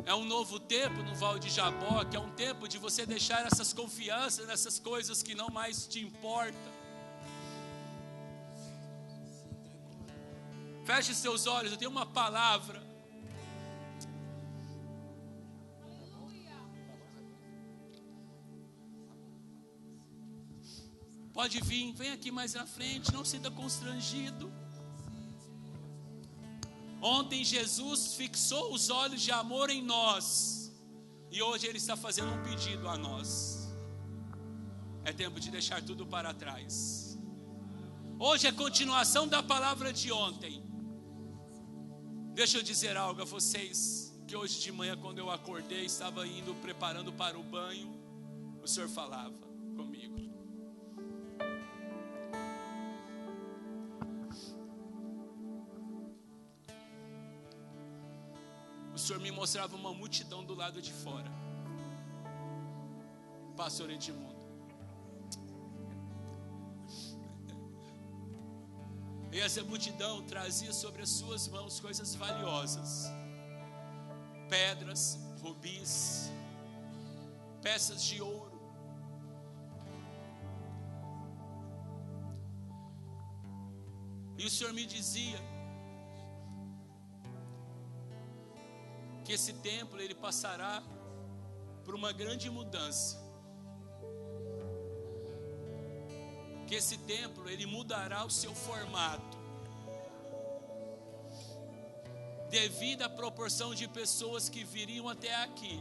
S1: É um novo tempo no Val de Jaboque, é um tempo de você deixar essas confianças nessas coisas que não mais te importam. Feche seus olhos, eu tenho uma palavra. Pode vir, vem aqui mais na frente, não sinta constrangido. Ontem Jesus fixou os olhos de amor em nós, e hoje Ele está fazendo um pedido a nós. É tempo de deixar tudo para trás. Hoje é continuação da palavra de ontem. Deixa eu dizer algo a vocês, que hoje de manhã quando eu acordei, estava indo preparando para o banho, o Senhor falava comigo. O Senhor me mostrava uma multidão do lado de fora. Pastor Edmundo. E essa multidão trazia sobre as suas mãos coisas valiosas. Pedras, rubis, peças de ouro. E o Senhor me dizia que esse templo ele passará por uma grande mudança. Que esse templo ele mudará o seu formato devido à proporção de pessoas que viriam até aqui.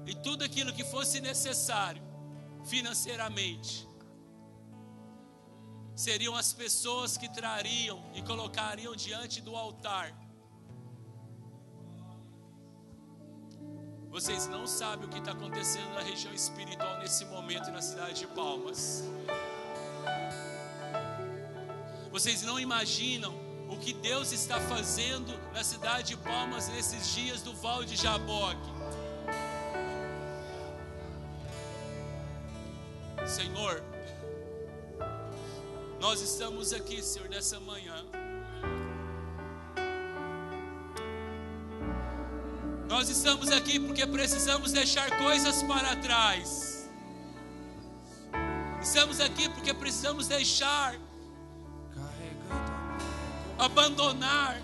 S1: E tudo aquilo que fosse necessário financeiramente seriam as pessoas que trariam e colocariam diante do altar. Vocês não sabem o que está acontecendo na região espiritual nesse momento na cidade de Palmas. Vocês não imaginam o que Deus está fazendo na cidade de Palmas nesses dias do Val de Jaboque. Senhor, nós estamos aqui, Senhor, nessa manhã. Nós estamos aqui porque precisamos deixar coisas para trás. Estamos aqui porque precisamos deixar, abandonar.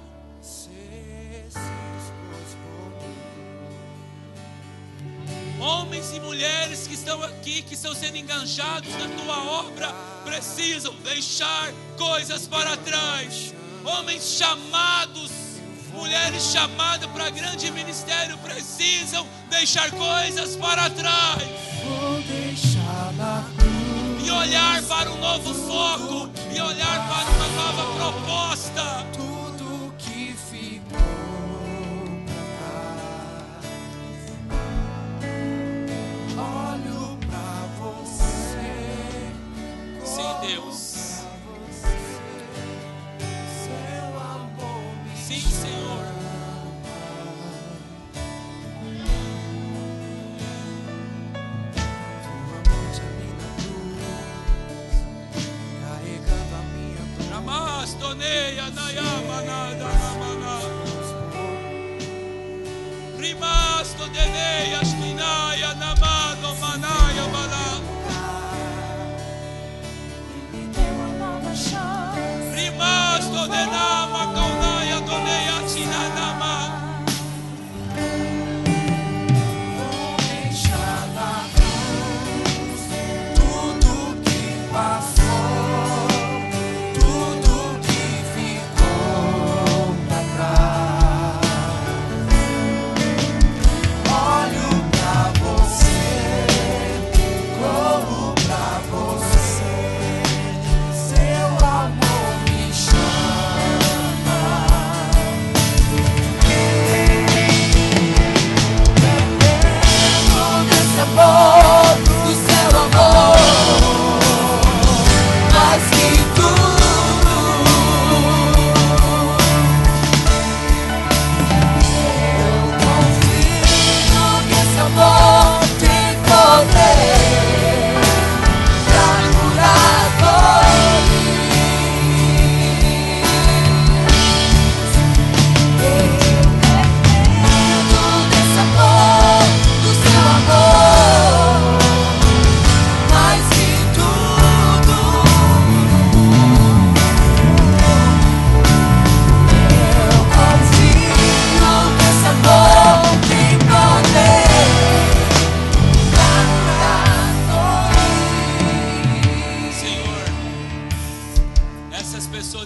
S1: Homens e mulheres que estão aqui, que estão sendo enganjados na tua obra, precisam deixar coisas para trás. Homens chamados, mulheres chamadas para grande ministério, precisam deixar coisas para trás.
S2: Vou deixar na cruz
S1: e olhar para um novo foco, e olhar para uma nova proposta.
S2: tudo que ficou pra trás. Olho pra você.
S1: Sim, Deus.
S2: Seu amor me
S1: Sim, Senhor.
S2: Tua morte ali na cruz, carregando a minha dor.
S1: Namastoneia nayamanada namana. Rimasto deneia shminaya namado manaya bala.
S2: Me deu uma nova chance.
S1: Rimasto denama kaunaya doneia chinanama.
S2: Vou deixar na cruz tudo que passou, tudo que ficou pra trás. Olho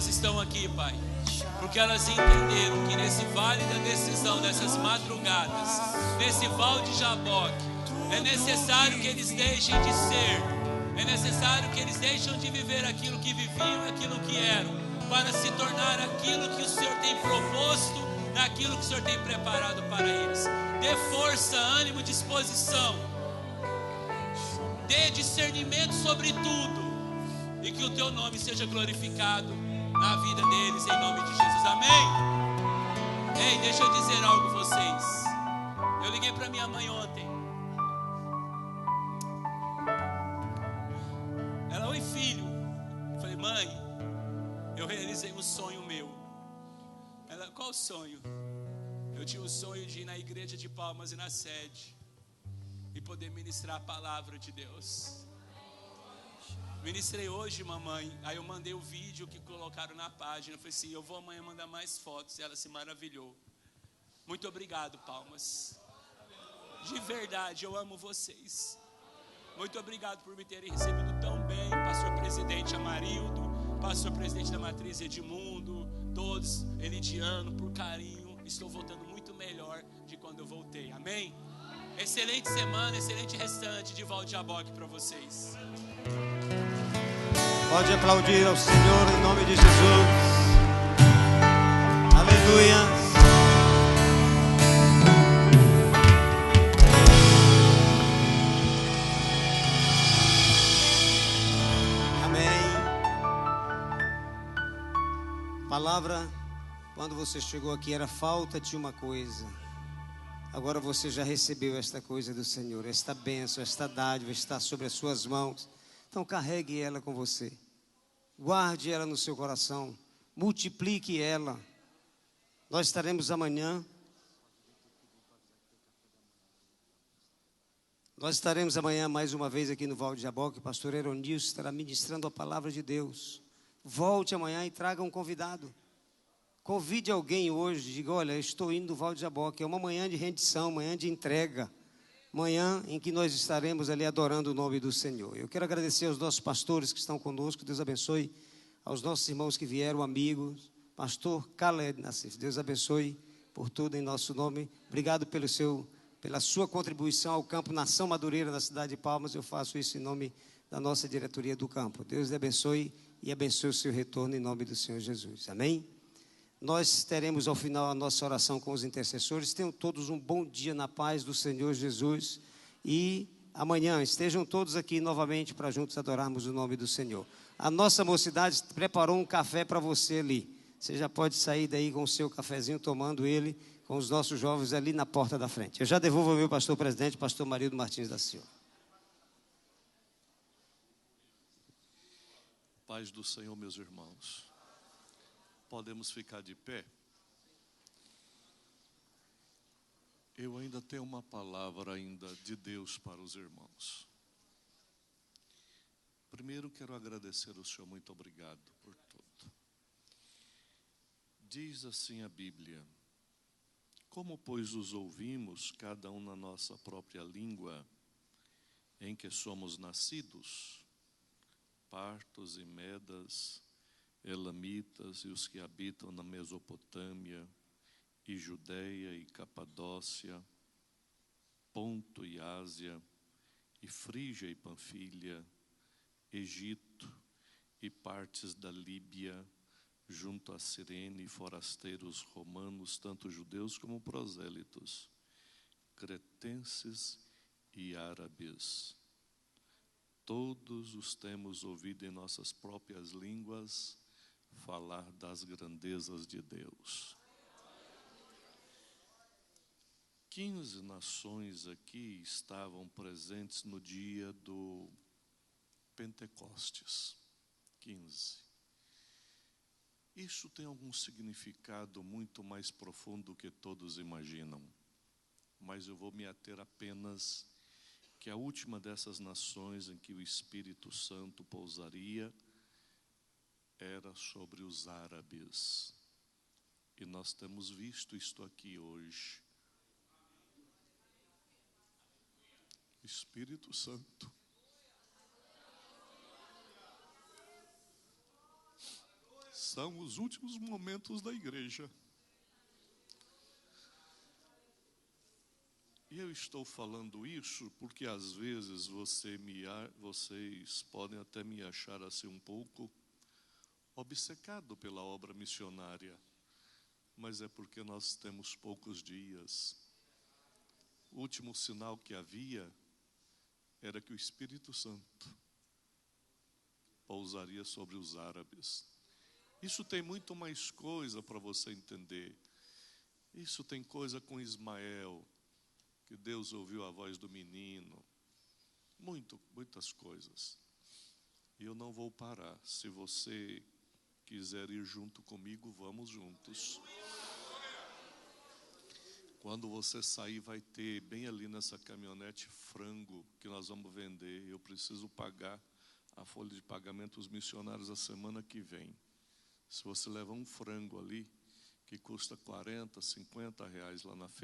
S1: elas estão aqui, Pai, porque elas entenderam que nesse vale da decisão, nessas madrugadas, nesse val de Jaboque, é necessário que eles deixem de ser, é necessário que eles deixem de viver aquilo que viviam, aquilo que eram, para se tornar aquilo que o Senhor tem proposto, naquilo que o Senhor tem preparado para eles. Dê força, ânimo, disposição, dê discernimento sobre tudo, e que o teu nome seja glorificado na vida deles, em nome de Jesus, amém? Ei, deixa eu dizer algo a vocês. Eu liguei para minha mãe ontem. Ela, oi filho. Eu falei, mãe, eu realizei um sonho meu. Ela, qual sonho? Eu tinha o sonho de ir na igreja de Palmas e na sede e poder ministrar a palavra de Deus. Ministrei hoje, mamãe. Aí eu mandei o vídeo que colocaram na página. Eu falei assim, eu vou amanhã mandar mais fotos. E ela se maravilhou. Muito obrigado, Palmas. De verdade, eu amo vocês. Muito obrigado por me terem recebido tão bem. Pastor presidente Amarildo, pastor presidente da matriz Edmundo, todos, Elidiano, por carinho. Estou voltando muito melhor de quando eu voltei. Amém? Excelente semana, excelente restante de Val de Jaboque para vocês.
S3: Pode aplaudir ao Senhor em nome de Jesus. Aleluia. Amém. A palavra, quando você chegou aqui, era falta de uma coisa. Agora você já recebeu esta coisa do Senhor. Esta bênção, esta dádiva está sobre as suas mãos. Então carregue ela com você. Guarde ela no seu coração. Multiplique ela. Nós estaremos amanhã. Nós estaremos amanhã mais uma vez aqui no Val de Jaboque. O pastor Eronilson estará ministrando a palavra de Deus. Volte amanhã e traga um convidado. Convide alguém hoje. Diga, olha, eu estou indo no Val de Jaboque. É uma manhã de rendição, manhã de entrega. Manhã em que nós estaremos ali adorando o nome do Senhor. Eu quero agradecer aos nossos pastores que estão conosco. Deus abençoe. Aos nossos irmãos que vieram, amigos. Pastor Khaled Nassif. Deus abençoe por tudo em nosso nome. Obrigado pela sua contribuição ao campo Nação Madureira na cidade de Palmas. Eu faço isso em nome da nossa diretoria do campo. Deus lhe abençoe e abençoe o seu retorno em nome do Senhor Jesus. Amém? Nós teremos ao final a nossa oração com os intercessores. Tenham todos um bom dia na paz do Senhor Jesus. E amanhã estejam todos aqui novamente para juntos adorarmos o nome do Senhor. A nossa mocidade preparou um café para você ali. Você já pode sair daí com o seu cafezinho, tomando ele com os nossos jovens ali na porta da frente. Eu já devolvo ao meu pastor presidente, pastor Marildo Martins da Silva.
S4: Paz do Senhor, meus irmãos. Podemos ficar de pé? Eu ainda tenho uma palavra ainda de Deus para os irmãos. Primeiro quero agradecer ao Senhor, muito obrigado por tudo. Diz assim a Bíblia: como pois os ouvimos, cada um na nossa própria língua, em que somos nascidos, partos e medas, elamitas e os que habitam na Mesopotâmia, e Judeia e Capadócia, Ponto e Ásia, e Frígia e Panfilha, Egito e partes da Líbia, junto a Cirene, forasteiros romanos, tanto judeus como prosélitos, cretenses e árabes. Todos os temos ouvido em nossas próprias línguas falar das grandezas de Deus. 15 nações aqui estavam presentes no dia do Pentecostes. 15. Isso tem algum significado muito mais profundo do que todos imaginam. Mas eu vou me ater apenas que a última dessas nações em que o Espírito Santo pousaria era sobre os árabes. E nós temos visto isto aqui hoje. Espírito Santo. São os últimos momentos da igreja. E eu estou falando isso porque às vezes vocês podem até me achar assim um pouco obcecado pela obra missionária, mas é porque nós temos poucos dias. O último sinal que havia era que o Espírito Santo pousaria sobre os árabes. Isso tem muito mais coisa para você entender. Isso tem coisa com Ismael, que Deus ouviu a voz do menino, muitas coisas. E eu não vou parar. Se você quiser ir junto comigo, vamos juntos. Quando você sair, vai ter bem ali nessa caminhonete frango que nós vamos vender. Eu preciso pagar a folha de pagamento dos missionários a semana que vem. Se você levar um frango ali, que custa 40, 50 reais lá na feira,